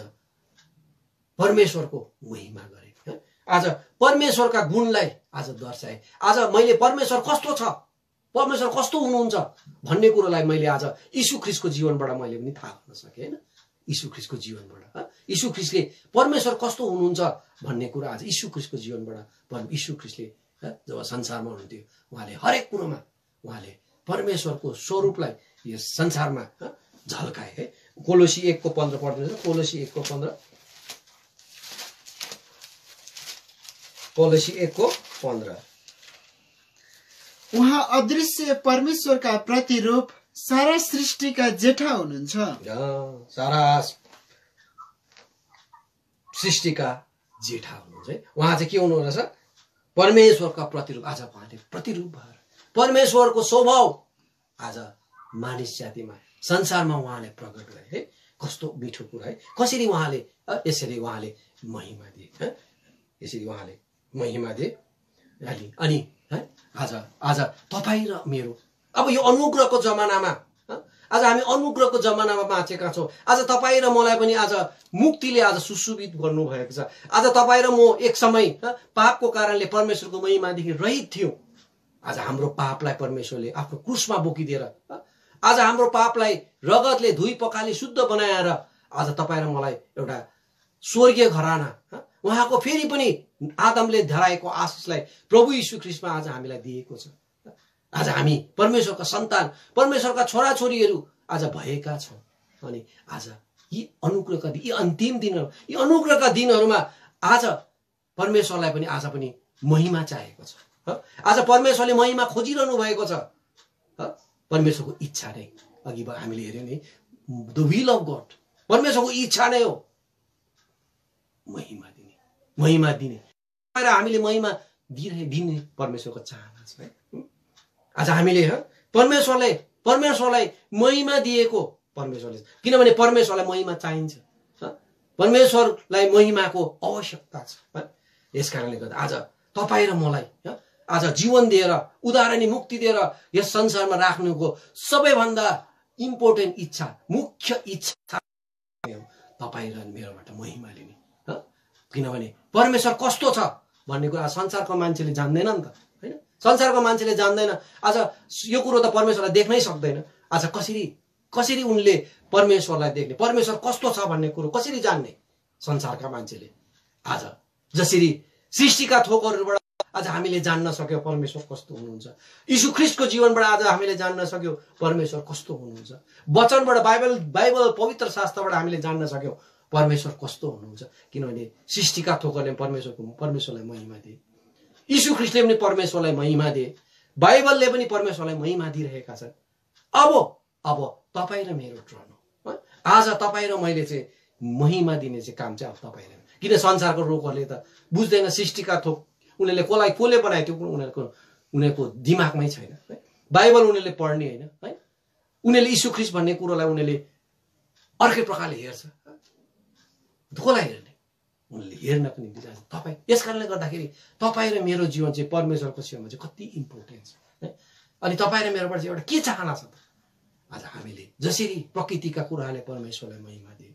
परमेश्वरको महिमा गरे, आज परमेश्वरका गुणलाई आज दर्शाए। आज मैले परमेश्वर कस्तो छ, परमेश्वर कस्तो हुनुहुन्छ भन्ने कुरोलाई मैले आज यीशु ख्रीष्टको जीवनबाट मैले पनि थाहा गर्न सकेँ हैन। यीशु ख्रीष्टको जीवनबाट। यीशु ख्रीष्टले परमेश्वर कस्तो हुनुहुन्छ भन्ने कुरा आज यीशु ख्रीष्टको जीवनबाट यीशु ख्रीष्टले जब संसारमा हुनुहुन्थ्यो उहाँले हरेक कुरोमा उहाँले परमेश्वरको स्वरूपलाई यस संसारमा झल्काए है। कोलोसी 1:15 पढ्नुहुन्छ। कोलोसी 1:15 कोलोसी 1:15 उहाँ अदृश्य परमेश्वरका प्रतिरूप सारा सृष्टिका जेठा हुनुहुन्छ। सारा सृष्टिका जेठा हुनुहुन्छ है। उहाँ चाहिँ के हुनु रहेछ? परमेश्वरका प्रतिरूप। आज उहाँले प्रतिरूप भएर परमेश्वरको स्वभाव आज मानिस जातिमा संसारमा उहाँले प्रकट गरे है। कस्तो मिठो कुरा है। कसरी उहाँले यसरी उहाँले महिमा दिए, यसरी उहाँले महिमा दिए। अनि है आज तपाईँ र मेरो अब यो अनुग्रहको जमानामा आज हामी अनुग्रहको जमानामा बाँचेका छौँ। आज तपाईँ र मलाई पनि आज मुक्तिले आज सुशोभित गर्नुभएको छ। आज तपाईँ र म एक समय पापको कारणले परमेश्वरको महिमादेखि रहित थियौँ। आज हाम्रो पापलाई परमेश्वरले आफ्नो क्रुसमा बोकिदिएर आज हाम्रो पापलाई रगतले धुई पखाली शुद्ध बनाएर आज तपाईँ र मलाई एउटा स्वर्गीय घराना उहाँको फेरि पनि आदमले धराएको आशिषलाई प्रभु यीशु ख्रीष्टमा आज हामीलाई दिएको छ। आज हामी परमेश्वरका सन्तान, परमेश्वरका छोराछोरीहरू आज भएका छौँ। अनि आज यी अनुग्रहका दिन, यी अन्तिम दिनहरू, यी अनुग्रहका दिनहरूमा आज परमेश्वरलाई पनि आज पनि महिमा चाहिएको छ। आज परमेश्वरले महिमा खोजिरहनु भएको छ। परमेश्वरको इच्छा नै अघि हामीले हेर्यौँ नि, द विल अफ गॉड, परमेश्वरको इच्छा नै हो महिमा दिने, महिमा दिने र हामीले महिमा दिने परमेश्वरको चाहना छ है। आज हामीले परमेश्वरलाई महिमा दिएको परमेश्वरले, किनभने परमेश्वरलाई महिमा चाहिन्छ, परमेश्वरलाई महिमाको आवश्यकता छ। यस कारणले गर्दा आज तपाईँ र मलाई आज जीवन दिएर उदाहरणीय मुक्ति दिएर यस संसारमा राख्नुको सबैभन्दा इम्पोर्टेन्ट इच्छा, मुख्य इच्छा तपाईँ र मेरोबाट महिमा लिने। किनभने परमेश्वर कस्तो छ भन्ने कुरा संसारको मान्छेले जान्दैन नि त हैन। संसारको मान्छेले जान्दैन। आज यो कुरो त परमेश्वरलाई देख्नै सक्दैन। आज कसरी उनले परमेश्वरलाई देख्ने, परमेश्वर कस्तो छ भन्ने कुरो कसरी जान्ने संसारका मान्छेले? आज जसरी सृष्टिका थोकहरूबाट आज हामीले जान्न सक्यौँ परमेश्वर कस्तो हुनुहुन्छ, यीशु ख्रीष्टको जीवनबाट आज हामीले जान्न सक्यौँ परमेश्वर कस्तो हुनुहुन्छ, वचनबाट बाइबल पवित्र शास्त्रबाट हामीले जान्न सक्यौँ परमेश्वर कस्तो हुनुहुन्छ। किनभने सृष्टिका थोकहरूले परमेश्वरलाई महिमा दिए, यीशु ख्रीष्टले पनि परमेश्वरलाई महिमा दिए, बाइबलले पनि परमेश्वरलाई महिमा दिइरहेका छन्। अब तपाईँ र मेरो टर्न हो। आज तपाईँ र मैले चाहिँ महिमा दिने चाहिँ काम चाहिँ अब तपाईँ र, किन संसारको लोकहरूले त बुझ्दैन सृष्टिका थोक उनीहरूले कसले बनायो त्यो उनीहरूको दिमागमै छैन है। बाइबल उनीहरूले पढ्ने होइन है। उनीहरूले यीशु ख्रीष्ट भन्ने कुरोलाई उनीहरूले अर्कै प्रकारले हेर्छ। कसलाई हेर्ने? उनीहरूले हेर्न पनि बिचार्छ तपाईँ। यस कारणले गर्दाखेरि तपाईँ र मेरो जीवन चाहिँ परमेश्वरको छेउमा चाहिँ कति इम्पोर्टेन्ट छ है। अनि तपाईँ र मेरोबाट चाहिँ एउटा के चाहना छ त? आज हामीले जसरी प्रकृतिका कुराहरूले परमेश्वरलाई महिमा दिए,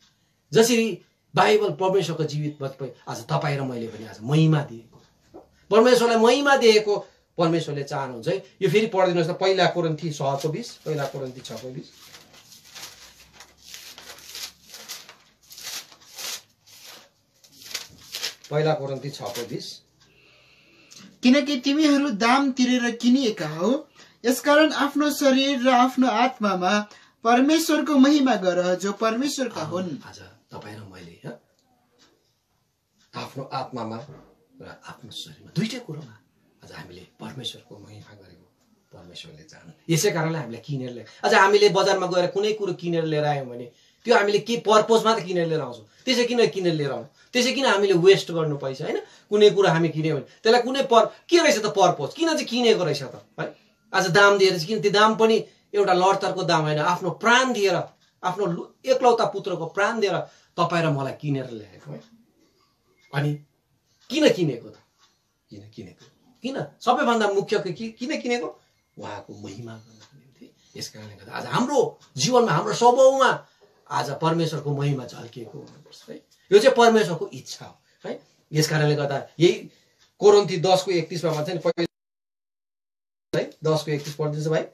जसरी बाइबल परमेश्वरको जीवित वचन आज तपाईँ र मैले पनि आज महिमा दिएको, परमेश्वरलाई महिमा दिएको परमेश्वरले चाहनुहुन्छ है। यो फेरि पढिदिनुहोस् त, पहिला कोरिन्थी 6:24, पहिला कोरिन्थी 6:24। पहिला कोरिन्थी 6:20। किनकि तिमीहरू दाम तिरेर किनिएका हौ, यसकारण आफ्नो शरीर र आफ्नो आत्मामा परमेश्वरको महिमा गर जो परमेश्वरका हुन्। आज तपाईँ र मैले आफ्नो आत्मामा र आफ्नो शरीरमा दुईटै कुरोमा आज हामीले परमेश्वरको महिमा गरेको परमेश्वरले चाहनु। यसै कारणले हामीलाई किनेर ल्याए। आज हामीले बजारमा गएर कुनै कुरो किनेर लिएर आयौँ भने त्यो हामीले के पर्पजमा त किनेर लिएर आउँछौँ, त्यसै किन किनेर लिएर आउँछौँ, त्यसै किन हामीले वेस्ट गर्नु पैसा होइन। कुनै कुरो हामी किन्यो भने त्यसलाई कुनै के रहेछ त पर्पज, किन चाहिँ किनेको रहेछ त है। आज दाम दिएर चाहिँ किन, त्यो दाम पनि एउटा लडतरको दाम होइन, आफ्नो प्राण दिएर, आफ्नो एकलौता पुत्रको प्राण दिएर तपाईँ र मलाई किनेर ल्याएको है। अनि किन किनेको त? किन सबैभन्दा मुख्य किन किनेको? उहाँको महिमा गर्नको निम्ति। यस कारणले गर्दा आज हाम्रो जीवनमा, हाम्रो स्वभावमा आज परमेश्वरको महिमा झल्किएको हुनुपर्छ है। यो चाहिँ परमेश्वरको इच्छा हो है। यस कारणले गर्दा यही कोरिन्थी 10:31 भन्छ नि, पहिला है 10:31 पढ्दैछ भाइ।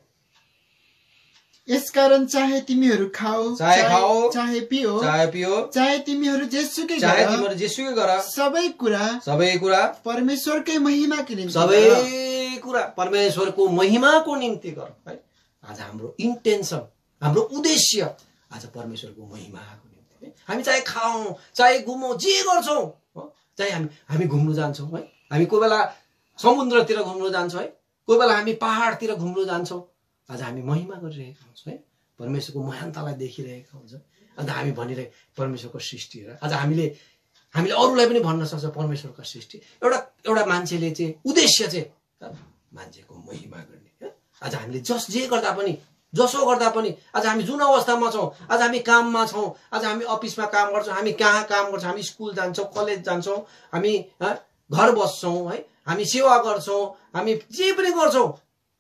यसकारण चाहे तिमीहरू खाओ चाहे पियो चाहे तिमीहरू जेसुकै गर सबै कुरा परमेश्वरकै महिमाको निम्ति सबै कुरा परमेश्वरको महिमाको निम्ति गर है। आज हाम्रो इन्टेन्सन हाम्रो उद्देश्य आज परमेश्वरको महिमाको निम्ति है। हामी चाहे खाऊँ चाहे घुमौँ जे गर्छौँ चाहे हामी घुम्नु जान्छौँ है। हामी कोही बेला समुद्रतिर घुम्नु जान्छौँ है, कोही बेला हामी पहाडतिर घुम्नु जान्छौँ। आज हामी महिमा गरिरहेका हुन्छौँ है, परमेश्वरको महानतालाई देखिरहेका हुन्छौँ। अन्त हामी भनिरहे परमेश्वरको सृष्टि हेर। आज हामीले अरूलाई पनि भन्न सक्छौँ परमेश्वरको सृष्टि। एउटा मान्छेले चाहिँ उद्देश्य चाहिँ मान्छेको महिमा गर्ने। आज हामीले जे गर्दा पनि जसो गर्दा पनि आज हामी जुन अवस्थामा छौँ, आज हामी काममा छौँ, आज हामी अफिसमा काम गर्छौँ, हामी कहाँ काम गर्छौँ, हामी स्कुल जान्छौँ, कलेज जान्छौँ, हामी घर बस्छौँ है, हामी सेवा गर्छौँ, हामी जे पनि गर्छौँ।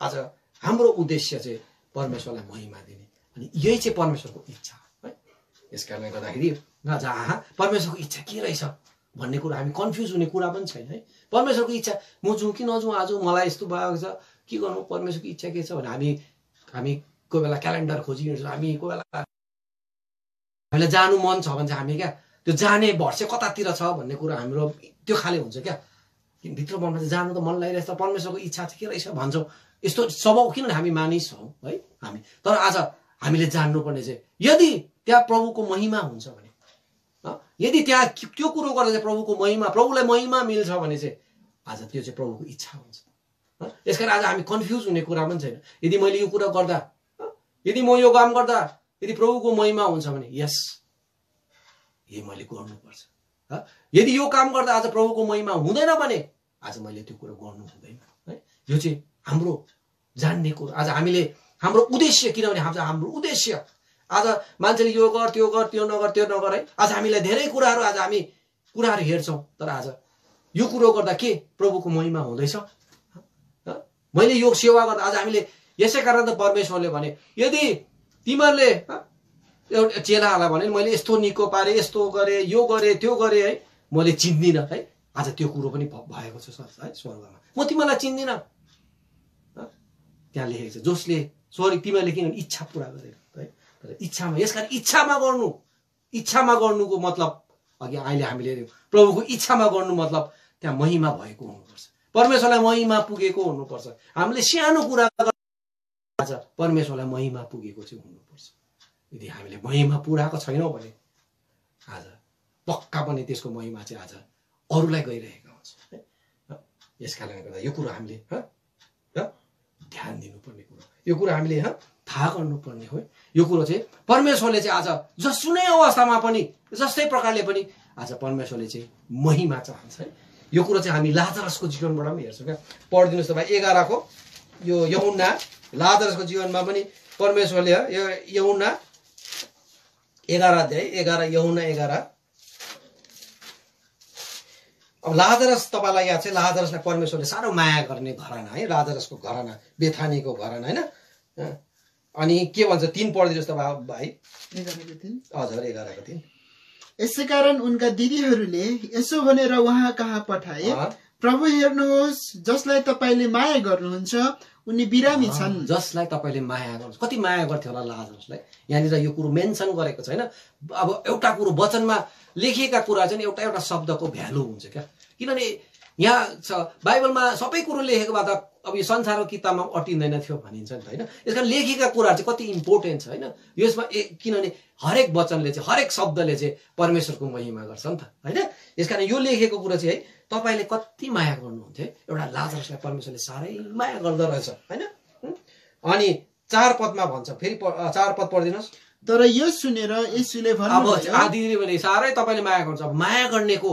आज हाम्रो उद्देश्य चाहिँ परमेश्वरलाई महिमा दिने अनि यही चाहिँ परमेश्वरको इच्छा है। यस कारणले गर्दाखेरि आज परमेश्वरको इच्छा के रहेछ भन्ने कुरा हामी कन्फ्युज हुने कुरा पनि छैन है। परमेश्वरको इच्छा म जाउँ कि नजाउँ, आज मलाई यस्तो भएको छ के गर्नु, परमेश्वरको इच्छा के छ भने हामी कोही बेला क्यालेन्डर खोजिहिँड्छौँ। हामी कोही बेला हामीलाई जानु मन छ भने चाहिँ हामी क्या त्यो जाने भर्से कतातिर छ भन्ने कुरा हाम्रो त्यो खाले हुन्छ क्या। भित्र मनमा चाहिँ जानु त मन लागिरहेछ, परमेश्वरको इच्छा चाहिँ के रहेछ भन्छौँ। यस्तो स्वभाव किनभने हामी मानिस हौँ है हामी। तर आज हामीले जान्नुपर्ने चाहिँ यदि त्यहाँ प्रभुको महिमा हुन्छ भने, यदि त्यहाँ त्यो कुरो गर्दा चाहिँ प्रभुको महिमा, प्रभुलाई महिमा मिल्छ भने चाहिँ आज त्यो चाहिँ प्रभुको इच्छा हुन्छ। यसकारण आज हामी कन्फ्युज हुने कुरा पनि छैन। यदि मैले यो कुरा गर्दा, यदि म यो काम गर्दा यदि प्रभुको महिमा हुन्छ भने यस यही मैले गर्नुपर्छ। यदि यो काम गर्दा आज प्रभुको महिमा हुँदैन भने आज मैले त्यो कुरो गर्नु हुँदैन है। यो चाहिँ हाम्रो जान्ने कुरो। आज हामीले हाम्रो उद्देश्य, किनभने हाम्रो उद्देश्य आज मान्छेले यो गर त्यो नगर है। आज हामीलाई धेरै कुराहरू आज हामी कुराहरू हेर्छौँ, तर आज यो कुरो गर्दा के प्रभुको महिमा हुँदैछ। मैले यो सेवा गर्दा आज हामीले यसै कारण त परमेश्वरले भने यदि तिमीहरूले एउटा चेलाहरूलाई भने मैले यस्तो निको पारेँ, यस्तो गरेँ, यो गरेँ, त्यो गरेँ है, मैले चिन्दिनँ है। आज त्यो कुरो पनि भएको छ है स्वर्गमा, म तिमीलाई चिन्दिनँ त्यहाँ लेखेको छ। जसले सरी तिमीहरूले किनभने इच्छा पुरा गरेर है, तर इच्छामा, यसकारण इच्छामा गर्नुको मतलब अघि अहिले हामीले प्रभुको इच्छामा गर्नु मतलब त्यहाँ महिमा भएको हुनुपर्छ, परमेश्वरलाई महिमा पुगेको हुनुपर्छ। हामीले सानो कुरा आज परमेश्वरलाई महिमा पुगेको चाहिँ हुनुपर्छ। यदि हामीले महिमा पुऱ्याएको छैनौँ भने आज पक्का पनि त्यसको महिमा चाहिँ आज अरूलाई गइरहेको हुन्छ है। यस कारणले गर्दा यो कुरा हामीले ध्यान दिनुपर्ने कुरो, यो कुरा हामीले थाहा गर्नुपर्ने हो। यो कुरो चाहिँ परमेश्वरले चाहिँ आज जसुनै अवस्थामा पनि जस्तै प्रकारले पनि आज परमेश्वरले चाहिँ महिमा चाहन्छ है। यो कुरो चाहिँ हामी लाजरसको जीवनबाट पनि हेर्छौँ क्या। पढिदिनुहोस् तपाईँ 11 को यो यूहन्ना, लाजरसको जीवनमा पनि परमेश्वरले यूहन्ना 11 अध्याय 11 यूहन्ना 11। अब लाजरस तपाईँलाई याद छ, लाजरसलाई परमेश्वरले साह्रो माया गर्ने घराना है, लाजरसको घराना, बेथानीको घराना होइन। अनि के भन्छ 3 पढिदिनुहोस् तपाईँ भाइ। 11 हजुर 11 को 3। यसै कारण उनका दिदीहरूले यसो भनेर उहाँ कहाँ पठाए, प्रभु हेर्नुहोस् जसलाई तपाईँले माया गर्नुहुन्छ उनी बिरामी छन्। जसलाई तपाईँले माया गर्नुहुन्छ, कति माया गर्थ्यो होला लाजरसलाई, यहाँनिर यो कुरो मेन्सन गरेको छैन। अब एउटा कुरो वचनमा लेखिएका कुरा चाहिँ एउटा शब्दको भ्यालु हुन्छ क्या। किनभने यहाँ छ बाइबलमा सबै कुरो लेखेको भए त अब यो संसारको किताबमा अटिँदैन थियो भनिन्छ नि त होइन। यसकारण लेखिएका कुराहरू चाहिँ कति इम्पोर्टेन्ट छ होइन। यसमा किनभने हरेक वचनले चाहिँ, हरेक शब्दले चाहिँ परमेश्वरको महिमा गर्छ नि त होइन। यसकारण यो लेखेको कुरा चाहिँ है, तपाईँले कति माया गर्नुहुन्थ्यो, एउटा लाजरसलाई परमेश्वरले साह्रै माया गर्दो रहेछ होइन। अनि 4 पदमा भन्छ, फेरि 4 पद पढिदिनुहोस्। तर यो सुनेर यीशुले भन्नुभयो, अब दिदीले भने साह्रै तपाईँले माया गर्नुहुन्छ। अब माया गर्नेको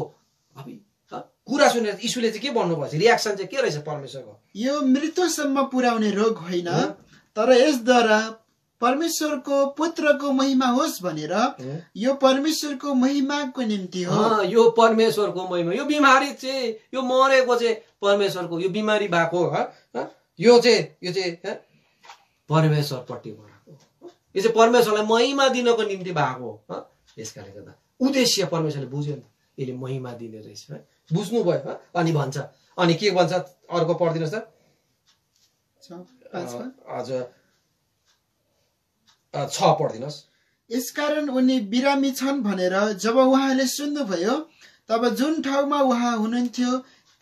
अब कुरा सुनेर यीशुले चाहिँ के भन्नुभएछ, रियाक्सन चाहिँ के रहेछ परमेश्वरको? यो मृत्युसम्म पुर्याउने रोग होइन, तर यसद्वारा परमेश्वरको पुत्रको महिमा होस् भनेर यो परमेश्वरको महिमाको निम्ति हो। यो परमेश्वरको महिमा, यो बिमारी चाहिँ, यो मरेको चाहिँ परमेश्वरको, यो बिमारी भएको यो चाहिँ परमेश्वरपट्टि भएको, यो चाहिँ परमेश्वरलाई महिमा दिनको निम्ति भएको हो। यसकारणले गर्दा उद्देश्य परमेश्वरले बुझ्यो नि, यसले महिमा दिने रहेछ है, बुझ्नुभयो। अनि भन्छ, अनि के भन्छ अर्को पढिदिनुहोस् त। हजुर 6 पढ्दिनुहोस्। यसकारण उनी बिरामी छन् भनेर जब उहाँले सुन्नुभयो तब जुन ठाउँमा उहाँ हुनुहुन्थ्यो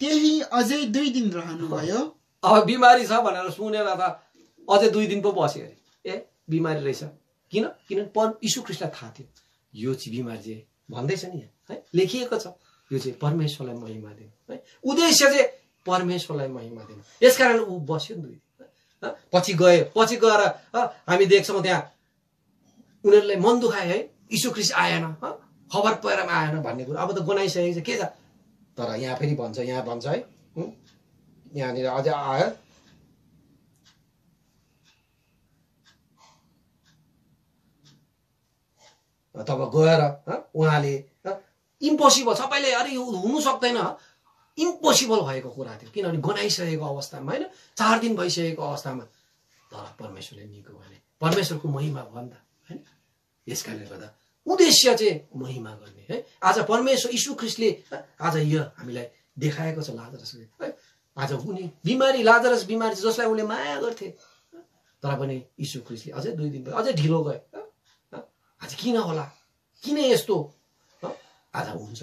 त्यही अझै 2 दिन रहनुभयो। अब बिमारी छ भनेर सुनेर त अझै 2 दिन पो बस्यो अरे। ए बिमारी रहेछ किनभने यीशु ख्रीष्टलाई थाहा थियो यो चाहिँ बिमारी चाहिँ भन्दैछ नि है, लेखिएको छ यो चाहिँ परमेश्वरलाई महिमा दिनु है, उद्देश्य चाहिँ परमेश्वरलाई महिमा दिनु। यसकारण ऊ बस्यो 2 दिन। पछि गएर हामी देख्छौँ त्यहाँ उनीहरूलाई मन दुखायो है, यीशु ख्रीष्ट आएन, खबर पहिरोमा आएन भन्ने कुरो अब त गनाइसकेको छ के छ। तर यहाँ फेरि भन्छ है यहाँनिर अझ आयो तब गएर उहाँले इम्पोसिबल, सबैले अरे यो हुनु सक्दैन, इम्पोसिबल भएको कुरा थियो किनभने गनाइसकेको अवस्थामा होइन, 4 दिन भइसकेको अवस्थामा। तर परमेश्वरले निको भने परमेश्वरको महिमा भयो नि त होइन। यसकारणले गर्दा उद्देश्य चाहिँ महिमा गर्ने है। आज परमेश्वर यीशु ख्रीष्टले आज यो हामीलाई देखाएको छ लाजरसले है। आज उनी बिमारी लाजरस बिमारी जसलाई उनले माया गर्थे तर पनि यीशु ख्रीष्टले अझै 2 दिन अझै ढिलो गयो। आज किन होला, किन यस्तो आज हुन्छ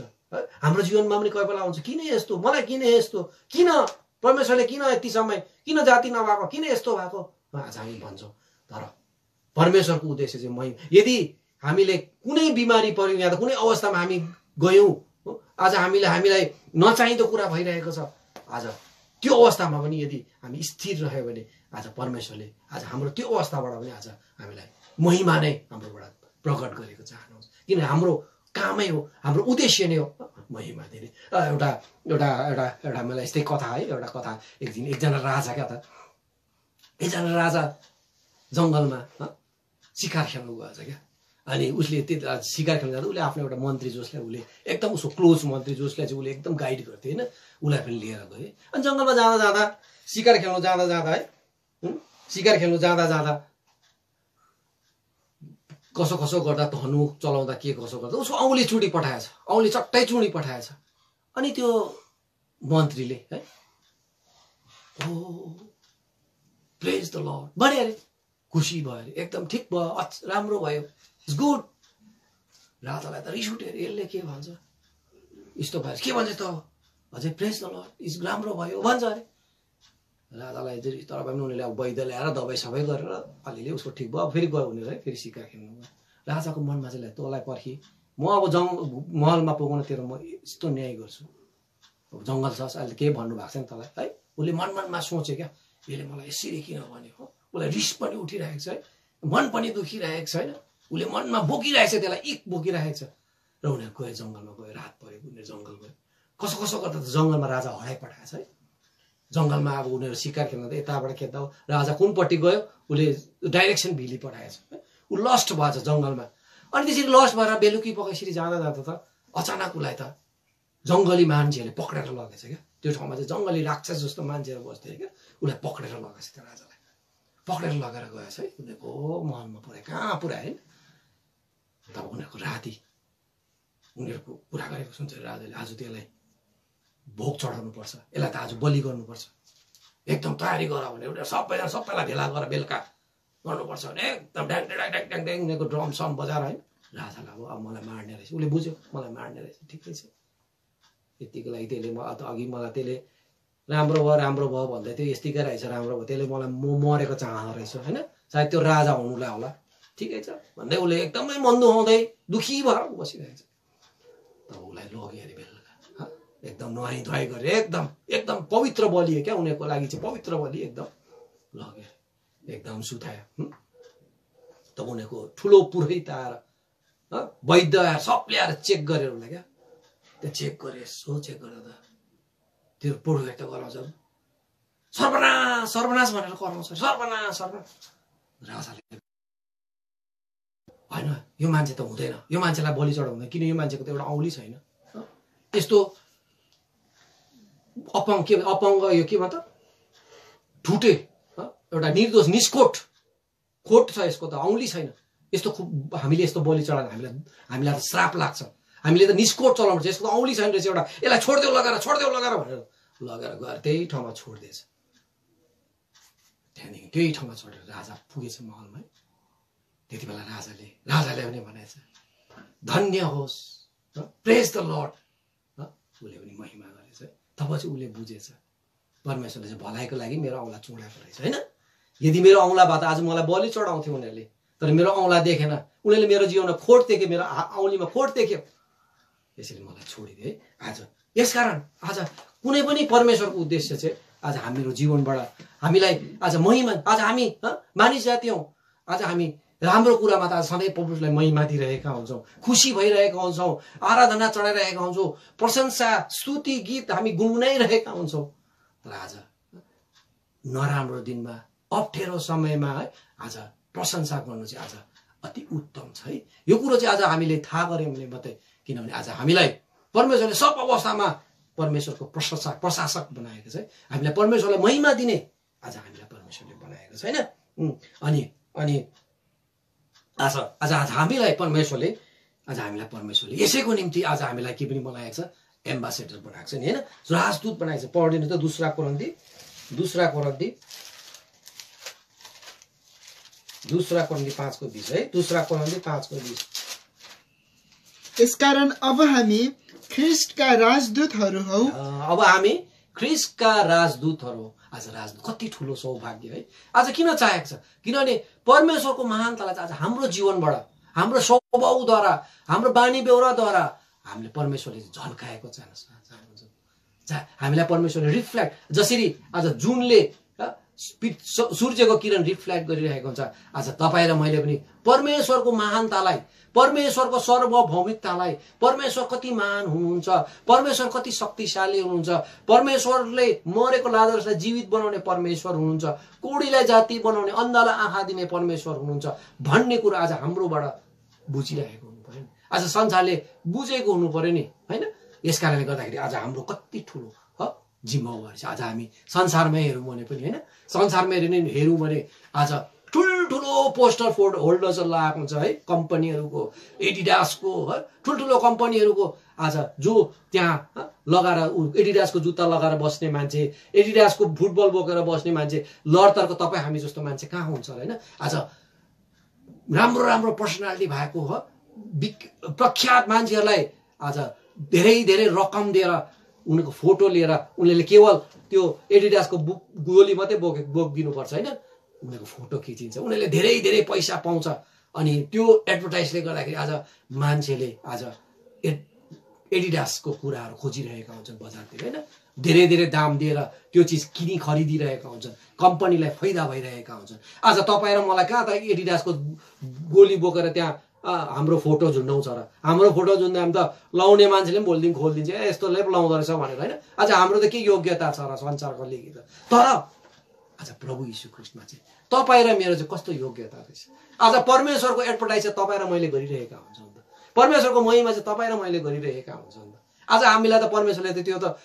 हाम्रो जीवनमा पनि कोही बेला हुन्छ किन यस्तो, मलाई किन यस्तो, किन परमेश्वरले किन यति समय, किन जाति नभएको, किन यस्तो भएको आज हामी भन्छौँ। तर परमेश्वरको उद्देश्य चाहिँ यदि हामीले कुनै बिमारी पर्यो या त कुनै अवस्थामा हामी गयौँ, आज हामीलाई नचाहिँदो कुरा भइरहेको छ, आज त्यो अवस्थामा पनि यदि हामी स्थिर रह्यो भने आज परमेश्वरले आज हाम्रो त्यो अवस्थाबाट पनि आज हामीलाई महिमा नै हाम्रोबाट प्रकट गरेको चाहनुहुन्छ। किन हाम्रो कामै हो, हाम्रो उद्देश्य नै हो महिमा दिने। एउटा एउटा एउटा एउटा मलाई यस्तै कथा है, एउटा कथा एकजना राजा क्या त, एकजना राजा जङ्गलमा शिकार खेल्नु गएछ क्या। अनि उसले त्यो शिकार खेल्नु जाँदा उसले आफ्नो एउटा मन्त्री जसलाई उसले एकदम उसको क्लोज मन्त्री जसलाई चाहिँ उसले एकदम गाइड गर्थ्यो होइन, उसलाई पनि लिएर गए। अनि जङ्गलमा जाँदा शिकार खेल्नु जाँदा है, शिकार खेल्नु जाँदा कसो गर्दा धनुक चलाउँदा के कसो गर्दा उसको औँली चुडी पठाएछ, औँली चट्टै चुडी पठाएछ। अनि त्यो मन्त्रीले है ओ प्रेज द लर्ड भने अरे, खुसी भयो अरे, एकदम ठिक भयो, राम्रो भयो, इट्स गुड। राजालाई त रिस उठ्यो अरे, यसले के भन्छ यस्तो भयो, के भन्छ त अझै प्रेज द लर्ड इज राम्रो भयो भन्छ अरे। राजालाई तर पनि उनीहरूले अब वैद्य ल्याएर दबाई सबै गरेर अलिअलि उसको ठिक भयो। फेरि गयो उनीहरू है, फेरि शिकार खेल्नु गयो। राजाको मनमा चाहिँ तँलाई पर्खी म अब महलमा पुगाउन तेरो म यस्तो न्याय गर्छु, अब जङ्गल छ अहिले केही भन्नुभएको छैन तँलाई है। उसले मनमा सोचे क्या यसले मलाई यसरी किन भन्यो हो, उसलाई रिस पनि उठिरहेको छ है, मन पनि दुखिरहेको छ होइन, उसले मनमा बोकिरहेको छ, त्यसलाई इक बोकिरहेको छ। र उनीहरू गयो जङ्गलमा गयो, रात पऱ्यो उनीहरू जङ्गल गयो। कसो गर्दा त जङ्गलमा राजा हराइपठाएछ है। जङ्गलमा अब उनीहरू शिकार खेल्दा यताबाट खेद्दा राजा कुनपट्टि गयो उसले डाइरेक्सन भिली पठाएछ, ऊ लस्ट भएछ जङ्गलमा। अनि त्यसरी लस्ट भएर बेलुकी पख यसरी जाँदा त अचानक उसलाई त जङ्गली मान्छेहरूले पक्रेर लगेछ क्या। त्यो ठाउँमा चाहिँ जङ्गली राक्षस जस्तो मान्छेहरू बस्थ्यो क्या, उसलाई पक्रेर लगेछ त्यो राजालाई, पक्रेर लगेर गएछ है। उनीहरूको महलमा पुऱ्यायो, कहाँ पुऱ्यायो होइन। तब उनीहरूको राति उनीहरूको कुरा गरेको सुन्छ राजाले, आज त्यसलाई भोग चढाउनु पर्छ, यसलाई त आज बलि गर्नुपर्छ, एकदम तयारी गर भने सबैलाई भेला गरेर बेलुका गर्नुपर्छ भने एकदम ड्याङ ड्याङ ड्याङ उनीहरूको ड्रम सम बजाएर होइन। राजालाई अब मलाई मार्ने रहेछ, उसले बुझ्यो मलाई मार्ने रहेछ, ठिकै छ। यतिको लागि त्यसले अघि मलाई त्यसले राम्रो भयो भन्दै थियो, यतिकै रहेछ राम्रो भयो, त्यसले मलाई मरेको चाहना रहेछ होइन, सायद त्यो राजा हुनुलाई होला, ठिकै छ भन्दै उसले एकदमै मन दुखाउँदै दुखी भएर बसिरहेको छ। तब उसलाई लग्यो अरे बेलुका, एकदम नुहाई धुवाई गरे, एकदम पवित्र बलि क्या उनीहरूको लागि चाहिँ पवित्र बलि एकदम लग्यो, एकदम सुतायो। तब उनीहरूको ठुलो पुरोहित आएर वैद्य आएर सबले आएर चेक गरेर उसलाई क्या, त्यो चेक गरे, यसो चेक गरेर त त्यो पुरोहित त गराउँछ सर्वनाश भनेर कराउँछ, सर्वनाश। राजाले होइन यो मान्छे त हुँदैन, यो मान्छेलाई बलि चढाउँदैन, किन यो मान्छेको त एउटा औँली छैन, यस्तो अपङ्ग यो के भन्छ ठुटे एउटा निर्दोष निष्कोट खोट छ, यसको त औँली छैन, यस्तो हामीले यस्तो बलि चढाएर हामीलाई त श्राप लाग्छ, हामीले त निष्कोट चलाउनु पर्छ, यसको त औँली छैन रहेछ एउटा, यसलाई छोडिदेऊ लगाएर भनेर लगेर गएर त्यही ठाउँमा छोडिदिएछ। त्यहाँदेखि त्यही ठाउँमा छोडेर राजा पुगेछ महलमा। त्यति बेला राजाले पनि भनेछ धन्य होस्, प्रेज द लर्ड। उसले पनि महिमा गरेछ। तब चाहिँ उसले बुझेछ परमेश्वरले चाहिँ भलाइको लागि मेरो औँला चुडाएको रहेछ होइन। यदि मेरो औँलाबाट आज मलाई बलि चढाउँथ्यो उनीहरूले, तर मेरो औँला देखेन, उनीहरूले मेरो जीवनमा खोट देख्यो, मेरो औँलीमा खोट देख्यो, त्यसैले मलाई छोडिदिए। आज यसकारण आज कुनै पनि परमेश्वरको उद्देश्य चाहिँ आज हाम्रो जीवनबाट हामीलाई आज महिमा, आज हामी मानिस जाति हौँ, आज हामी राम्रो कुरामा त आज सधैँ परमेश्वरलाई महिमा दिइरहेका हुन्छौँ, खुसी भइरहेका हुन्छौँ, आराधना चढाइरहेका हुन्छौँ, प्रशंसा स्तुति गीत हामी गुनगुनाइरहेका हुन्छौँ। तर आज नराम्रो दिनमा अप्ठ्यारो समयमा है आज प्रशंसा गर्नु चाहिँ आज अति उत्तम छ है। यो कुरो चाहिँ आज हामीले थाहा गऱ्यौँ भने मात्रै, किनभने आज हामीलाई परमेश्वरले सब अवस्थामा परमेश्वरको प्रशासक बनाएको छ। हामीलाई परमेश्वरलाई महिमा दिने आज हामीलाई परमेश्वरले बनाएको छैन। अनि आज हामीलाई परमेश्वरले यसैको निम्ति आज हामीलाई के पनि बनाएको छ, एम्बासेडर बनाएको छ नि होइन, राजदूत बनाएको छ। पढ्दिनु त दूसरा कोरिन्थी 5:20 है, दूसरा कोरिन्थी 5:20। यसकारण अब हामी ख्रीष्टका राजदूतहरू हौ। अब हामी ख्रीष्टका राजदूतहरू। आज राजदूत कति ठुलो सौभाग्य है। आज किन चाहेको छ, किनभने परमेश्वरको महानतालाई आज हाम्रो जीवनबाट, हाम्रो स्वभावद्वारा, हाम्रो बानी बेहोराद्वारा हामीले परमेश्वरले झल्काएको चाहनुहुन्छ। हामीलाई परमेश्वरले रिफ्लेक्ट, जसरी आज जुनले सूर्यको किरण रिफ्लेक्ट गरिरहेको हुन्छ, आज तपाईँ र मैले पनि परमेश्वरको महानतालाई, परमेश्वरको सार्वभौमिकतालाई, परमेश्वर कति महान हुनुहुन्छ, परमेश्वर कति शक्तिशाली हुनुहुन्छ, परमेश्वरले मरेको लाजरसलाई जीवित बनाउने परमेश्वर हुनुहुन्छ, कोडीलाई जाति बनाउने, अन्धालाई आँखा दिने परमेश्वर हुनुहुन्छ भन्ने कुरा आज हाम्रोबाट बुझिरहेको हुनु पर्यो नि। आज संसारले बुझेको हुनु पर्यो नि होइन। यस कारणले गर्दाखेरि आज हाम्रो कति ठुलो जिम्मेवारी छ। आज हामी संसारमै हेरौँ भने पनि होइन, संसारमै हेरौँ भने आज ठुल्ठुलो पोस्टर होल्डर्सहरू लगाएको हुन्छ है, कम्पनीहरूको, एडिडासको है, ठुल्ठुलो कम्पनीहरूको आज जो त्यहाँ लगाएर एडिडासको जुत्ता लगाएर बस्ने मान्छे, एडिडासको फुटबल बोकेर बस्ने मान्छे, लडतरको तपाईँ हामी जस्तो मान्छे कहाँ हुन्छ होइन। आज राम्रो राम्रो पर्सनालिटी भएको हो प्रख्यात मान्छेहरूलाई आज धेरै धेरै रकम दिएर उनीहरूको फोटो लिएर उनीहरूले केवल त्यो एडिडासको गोली मात्रै बोकिदिनुपर्छ होइन, उनीहरूको फोटो खिचिन्छ, उनीहरूले धेरै धेरै पैसा पाउँछ। अनि त्यो एडभर्टाइजले गर्दाखेरि आज मान्छेले आज एडिडासको कुराहरू खोजिरहेका हुन्छन् बजारतिर होइन, धेरै धेरै दाम दिएर त्यो चिज खरिदिरहेका हुन्छन्, कम्पनीलाई फाइदा भइरहेका हुन्छन्। आज तपाईँ र मलाई कहाँ त एडिडासको गोली बोकेर त्यहाँ हाम्रो फोटो झुन्डाउँछ र, हाम्रो फोटो झुन्डायो भने त लाउने मान्छेले पनि भोलिदेखि खोलिदिन्छ, यस्तोले पो लाउँदो रहेछ भनेर होइन। आज हाम्रो त के योग्यता छ र संसारको लागि त। तर आज प्रभु यीशु ख्रीष्टमा चाहिँ तपाईँ र मेरो चाहिँ कस्तो योग्यता रहेछ। आज परमेश्वरको एडभर्टाइज चाहिँ तपाईँ र मैले गरिरहेका हुन्छौँ नि त, परमेश्वरको महिमा चाहिँ तपाईँ र मैले गरिरहेका हुन्छौँ नि त। आज हामीलाई त परमेश्वरले त त्यो त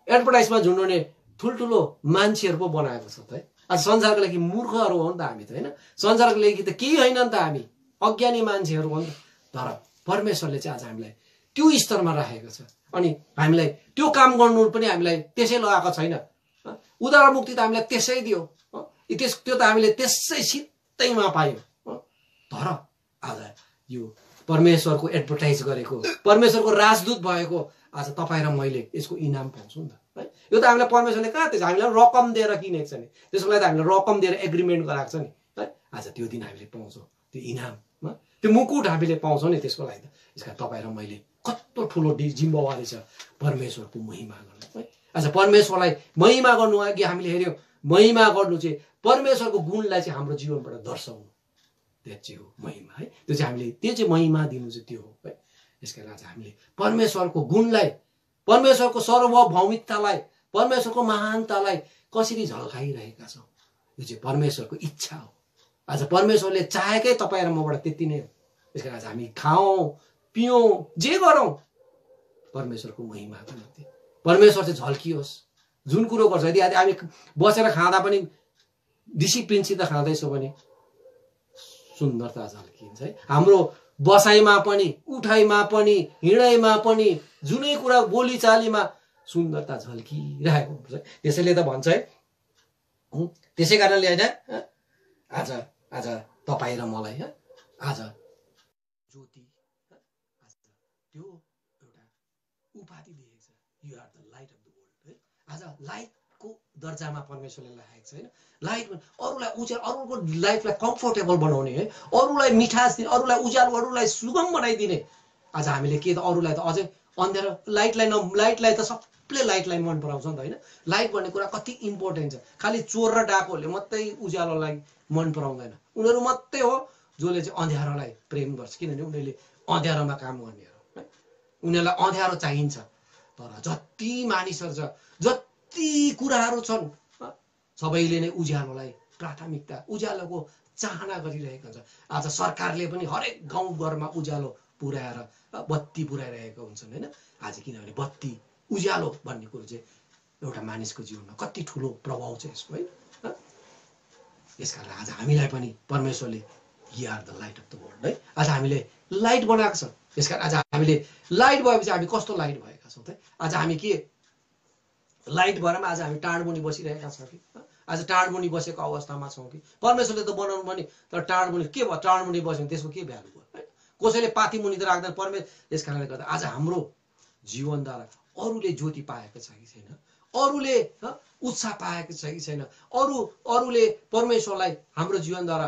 एडभर्टाइजमा झुन्डाउने ठुल्ठुलो मान्छेहरू पो बनाएको छ त है। आज संसारको लागि मूर्खहरू हो नि त हामी त होइन, संसारको लागि त केही होइन नि त, हामी अज्ञानी मान्छेहरू हो नि त। तर परमेश्वरले चाहिँ आज हामीलाई त्यो स्तरमा राखेको छ। अनि हामीलाई त्यो काम गर्नु पनि हामीलाई त्यसै लगाएको छैन। उद्धार मुक्ति त हामीलाई त्यसै दियो, त्यो त हामीले त्यसै सित्तैमा पायौँ। तर आज यो परमेश्वरको एडभर्टाइज गरेको, परमेश्वरको राजदूत भएको आज तपाईँ र मैले यसको इनाम पाउँछौँ नि त है। यो त हामीलाई परमेश्वरले कहाँ त्यसो हामीलाई रकम दिएर किनेको छ नि, त्यसको लागि त हामीले रकम दिएर एग्रिमेन्ट गराएको छ नि है। आज त्यो दिन हामीले पाउँछौँ त्यो इनाम, त्यो मुकुट हामीले पाउँछौँ नि त्यसको लागि त। यसका तपाईँ र मैले कस्तो ठुलो जिम्मेवारी छ परमेश्वरको महिमा गर्नु है। आज परमेश्वरलाई महिमा गर्नु अघि हामीले हेऱ्यौँ, महिमा गर्नु चाहिँ परमेश्वरको गुणलाई चाहिँ हाम्रो जीवनबाट दर्शाउनु, त्यो चाहिँ हो महिमा है। त्यो चाहिँ महिमा दिनु चाहिँ त्यो हो है। यसकारण आज हामीले परमेश्वरको गुणलाई, परमेश्वरको सार्वभौमिकतालाई, परमेश्वरको महानतालाई कसरी झल्काइरहेका छौँ, यो चाहिँ परमेश्वरको इच्छा हो। आज परमेश्वरले चाहेकै तपाईँ र मबाट त्यति नै हो। यसकारण आज हामी खाउँ पिउँ जे गरौँ परमेश्वरको महिमाको निम्ति, परमेश्वर चाहिँ झल्कियोस्। जुन कुरो गर्छ, यदि हामी बसेर खाँदा पनि डिसिप्लिनसित खाँदैछौँ भने सुन्दरता झल्किन्छ है। हाम्रो बसाइमा पनि, उठाइमा पनि, हिँडाइमा पनि, जुनै कुरा बोलीचालीमा सुन्दरता झल्किरहेको हुन्छ। त्यसैले त भन्छ है, त्यसै कारणले होइन आज आज तपाईँ र मलाई आज ज्योति आज त्यो एउटा उपाधि दिएको छ, you are the light of the world है। आज लाइटको दर्जामा परमेश्वरले राखेको छ होइन। लाइट अरूलाई उज्यालो, अरूको लाइफलाई कम्फोर्टेबल बनाउने है, अरूलाई मिठास दिने, अरूलाई उज्यालो, अरूलाई सुगम बनाइदिने। आज हामीले के त अरूलाई त अझै अँध्यारो लाइटलाई त सबले लाइटलाई मन पराउँछ नि त होइन। लाइट भन्ने कुरा कति इम्पोर्टेन्ट छ। खालि चोर र डाकुहरूले मात्रै उज्यालोलाई मन पराउँदैन, उनीहरू मात्रै हो जसले चाहिँ अँध्यारोलाई प्रेम गर्छ, किनभने उनीहरूले अँध्यारोमा काम गर्नेहरू है। उनीहरूलाई अँध्यारो चाहिन्छ। तर जति मानिसहरू छ, जति कुराहरू छन्, सबैले नै उज्यालोलाई प्राथमिकता, उज्यालोको चाहना गरिरहेको हुन्छ। आज सरकारले पनि हरेक गाउँघरमा उज्यालो पुर्याएर बत्ती पुर्याइरहेको हुन्छन् होइन। आज किनभने बत्ती उज्यालो भन्ने कुरो चाहिँ एउटा मानिसको जीवनमा कति ठुलो प्रभाव छ यसको है। यसकारण आज हामीलाई पनि परमेश्वरले you are the light of the world है, आज हामीले लाइट बनाएको छ। यसकारण आज हामीले लाइट भएपछि हामी कस्तो लाइट भएका छौँ त? आज हामी के लाइट भएर आज हामी टाढमुनि बसिरहेका छौँ कि? आज टाढमुनि बसेको अवस्थामा छौँ कि? परमेश्वरले त बनाउनु पनि, तर टाढमुनि के भयो? टाढमुनि बस्यो भने त्यसको के भ्यालु भयो है? कसैले पाथी मुनि त राख्दैन परमेश्वर। यस कारणले गर्दा आज हाम्रो जीवनद्वारा अरूले ज्योति पाएको छ कि छैन, अरूले उत्साह पाएको छ कि छैन, अरूले परमेश्वरलाई हाम्रो जीवनद्वारा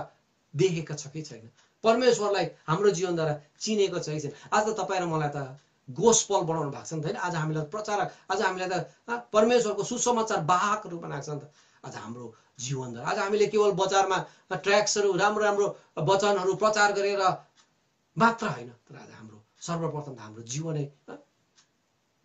देखेको छ कि छैन, परमेश्वरलाई हाम्रो जीवनद्वारा चिनेको छ कि छैन। आज त तपाईँ र मलाई त गोस्पल बनाउनु भएको छ नि त होइन। आज हामीलाई प्रचारक, आज हामीलाई त परमेश्वरको सुसमाचार वाहकहरू बनाएको छ नि त। आज हाम्रो जीवनद्वारा आज हामीले केवल बजारमा ट्र्याक्सहरू, राम्रो राम्रो वचनहरू प्रचार गरेर मात्र होइन, तर आज हाम्रो सर्वप्रथम हाम्रो जीवनै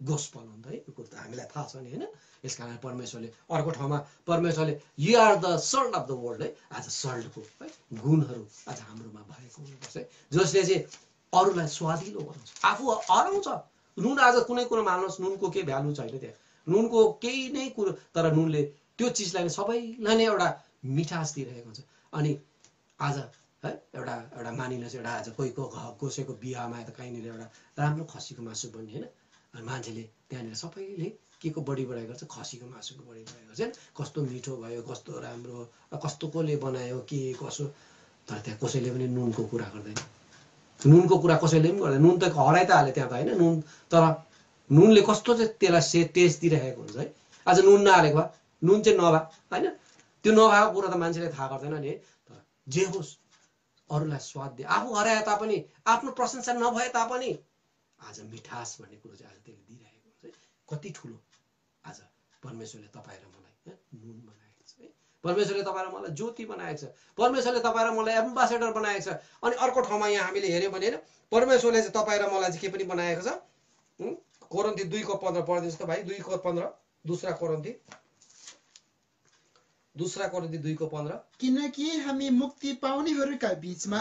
गोस्पल हो नि त है। यो कुरो त हामीलाई थाहा छ नि होइन। यस कारण परमेश्वरले अर्को ठाउँमा परमेश्वरले you are the salt of the world है। आज सल्टको है गुणहरू आज हाम्रोमा भएको हुनुपर्छ है, जसले चाहिँ अरूलाई स्वादिलो बनाउँछ, आफू हराउँछ। नुन आज कुनै कुरोमा हाल्नुहोस्, नुनको केही भ्यालु छैन त्यहाँ, नुनको केही नै कुरो, तर नुनले त्यो चिजलाई नै सबैलाई नै एउटा मिठास दिइरहेको हुन्छ। अनि आज है एउटा मानिनुहोस्, एउटा आज कसैको बिहामा त कहीँनिर एउटा राम्रो खसीको मासु बन्ने होइन, अनि मान्छेले त्यहाँनिर सबैले के को बढी बढाइ गर्छ? खसीको मासुको बढी बढाइ गर्छ। कस्तो मिठो भयो, कस्तो राम्रो, कस्तो कसले बनायो, के कसो। तर त्यहाँ कसैले पनि नुनको कुरा गर्दैन, नुनको कुरा कसैले पनि गर्दैन। नुन त हराइ त हाल्यो त्यहाँ त होइन, नुन, तर नुनले कस्तो चाहिँ त्यसलाई टेस्ट दिइरहेको हुन्छ है। आज नुन नहालेको भए, नुन चाहिँ नभए होइन, त्यो नभएको कुरा त मान्छेले थाहा गर्दैन नि है। तर जे होस् अरूलाई स्वाद दिए, आफू हराए तापनि, आफ्नो प्रशंसा नभए तापनि आज मिठास भन्ने कुरो चाहिँ आज त्यसले दिइरहेको हुन्छ है। कति ठुलो आज परमेश्वरले तपाईँ र मलाई नुन बनाएको छ है। परमेश्वरले तपाईँ र मलाई ज्योति बनाएको छ, परमेश्वरले तपाईँ र मलाई एम्बासेडर बनाएको छ। अनि अर्को ठाउँमा यहाँ हामीले हेऱ्यौँ भने होइन, परमेश्वरले चाहिँ तपाईँ र मलाई चाहिँ के पनि बनाएको छ? कोरिन्थी 2:15 पढिदिनुहोस् त भाइ। 2:15 दुसरा कोरिन्थी 2:15। किनकि हामी मुक्ति पाउनेहरूका बीचमा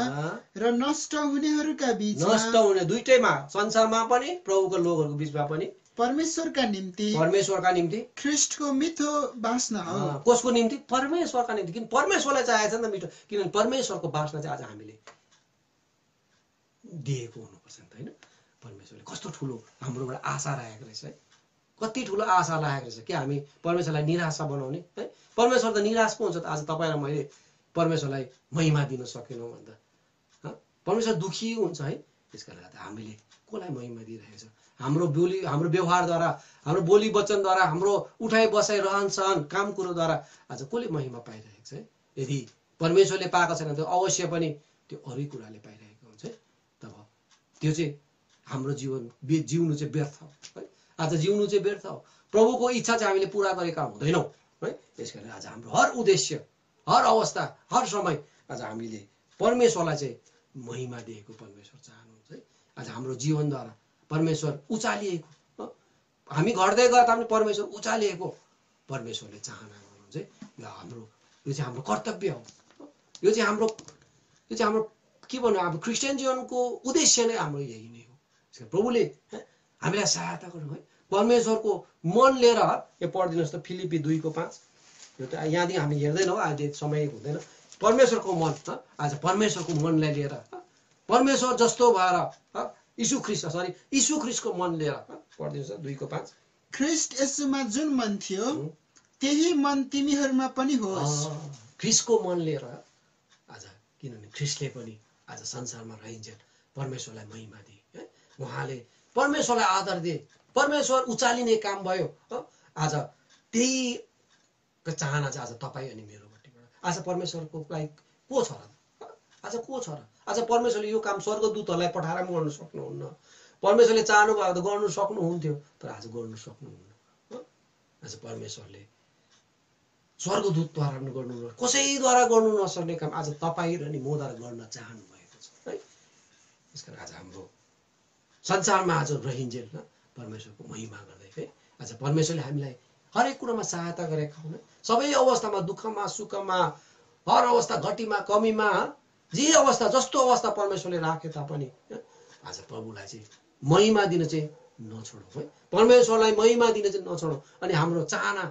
र नष्ट हुनेहरूका बीचमा, नष्ट हुने दुईटैमा, संसारमा पनि प्रभुको लोकहरूको बीचमा पनि परमेश्वरका निम्ति ख्रीष्टको मिठो बास्ना हो। कसको निम्ति? परमेश्वरका निम्ति। किन परमेश्वरलाई चाहिएको छ नि त मिठो, किनभने परमेश्वरको बास्ना चाहिँ आज हामीले दिएको हुनुपर्छ नि त होइन। परमेश्वरले कस्तो ठुलो हाम्रोबाट आशा राखेको रहेछ है, कति ठुलो आशा राखेको रहेछ। के हामी परमेश्वरलाई निराशा बनाउने है? परमेश्वर त निराश पो हुन्छ त। आज तपाईँ र मैले परमेश्वरलाई महिमा दिन सकेनौँ भन्दा परमेश्वर दुखी हुन्छ है। त्यसकारण गर्दा हामीले कसलाई महिमा दिइरहेको छ? हाम्रो व्यवहारद्वारा, हाम्रो बोली वचनद्वारा, हाम्रो उठाइ बसाइ, रहन सहन, काम कुरोद्वारा आज कसले महिमा पाइरहेको छ है? यदि परमेश्वरले पाएको छैन त अवश्य पनि त्यो अरू कुराले पाइरहेको हुन्छ है। तब त्यो चाहिँ हाम्रो जिउनु चाहिँ व्यर्थ हो है। आज जिउनु चाहिँ व्यर्थ हो। प्रभुको इच्छा चाहिँ हामीले पुरा गरेका हुँदैनौँ है। त्यसकारण आज हाम्रो हर उद्देश्य, हर अवस्था, हर समय आज हामीले परमेश्वरलाई चाहिँ महिमा दिएको परमेश्वर चाहनुहुन्छ है। आज हाम्रो जीवनद्वारा परमेश्वर उचालिएको, हामी घट्दै गए तापनि परमेश्वर उचालिएको परमेश्वरले चाहना गर्नुहुन्छ है। यो चाहिँ हाम्रो कर्तव्य हो। यो चाहिँ हाम्रो के भन्नु, अब क्रिस्चियन जीवनको उद्देश्य नै हाम्रो यही नै हो। प्रभुले हामीलाई सहायता गर्नु है। परमेश्वरको मन लिएर यो पढिदिनुहोस् त, फिलिपी 2:5। यो त यहाँदेखि हामी हेर्दैनौँ, अहिले समय हुँदैन। परमेश्वरको मन, आज परमेश्वरको मनलाई लिएर, परमेश्वर जस्तो भएर यीशु ख्रीष्टको मन लिएर पढिदिनुहोस् त 2:5। ख्रीष्ट येशूमा जुन मन थियो त्यही मन तिमीहरूमा पनि होस्। ख्रीष्टको मन लिएर आज किनभने ख्रिस्टले पनि आज संसारमा रहिन्जेल परमेश्वरलाई महिमा दिए है। उहाँले परमेश्वरलाई आदर दिए, परमेश्वर उचालिने काम भयो। आज त्यही चाहना चाहिँ आज तपाईँ अनि मेरोपट्टिबाट। आज परमेश्वरको लागि को छ र? आज को छ र? आज परमेश्वरले यो काम स्वर्गदूतहरूलाई पठाएर पनि गर्नु सक्नुहुन्न। परमेश्वरले चाहनु भयो त गर्नु सक्नुहुन्थ्यो, तर आज गर्नु सक्नुहुन्न। आज परमेश्वरले स्वर्गदूतद्वारा पनि गर्नु, कसैद्वारा गर्नु नसक्ने काम आज तपाईँ र नि मद्वारा गर्न चाहनु भएको छ है। त्यसकारण आज हाम्रो संसारमा आज रहिन्जेल परमेश्वरको महिमा गर्दै है। आज परमेश्वरले हामीलाई हरेक कुरामा सहायता गरेका हुन्। सबै अवस्थामा, दुःखमा, सुखमा, हर अवस्था, घटीमा, कमीमा, जे अवस्था जस्तो अवस्था परमेश्वरले राखे तापनि आज प्रभुलाई चाहिँ महिमा दिन चाहिँ नछोडौँ है। परमेश्वरलाई महिमा दिन चाहिँ नछोडौँ। अनि हाम्रो चाहना,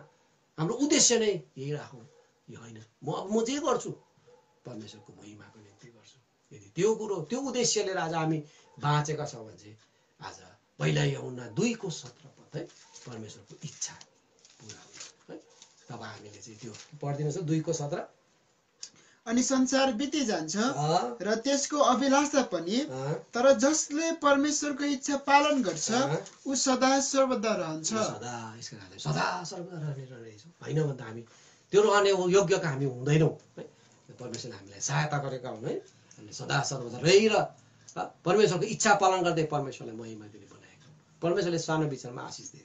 हाम्रो उद्देश्य नै यही राखौँ, यो होइन म जे गर्छु परमेश्वरको महिमाको निम्ति गर्छु। यदि त्यो कुरो, त्यो उद्देश्यले आज हामी बाँचेका छौँ भने चाहिँ आज पहिला यूहन्ना 2:17 है, परमेश्वरको इच्छा पुरा हुन्छ है। तब हामीले चाहिँ त्यो पढिदिनुहोस् 2:17। अनि संसार बिति जान्छ र त्यसको अभिलाषा पनि, तर जसले परमेश्वरको इच्छा पालन गर्छ ऊ सदा सर्वदा रहन्छ। सदा सर्वदा रहनेछ होइन भन्दा हामी त्यो रहने योग्यका हामी हुँदैनौँ है। परमेश्वरले हामीलाई सहायता गरेका हुन् है। हामीले सदा सर्वदा रहिर परमेश्वरको इच्छा पालन गर्दै परमेश्वरलाई महिमा दिने बनाएका। परमेश्वरले सानो विचारमा आशिष दिए।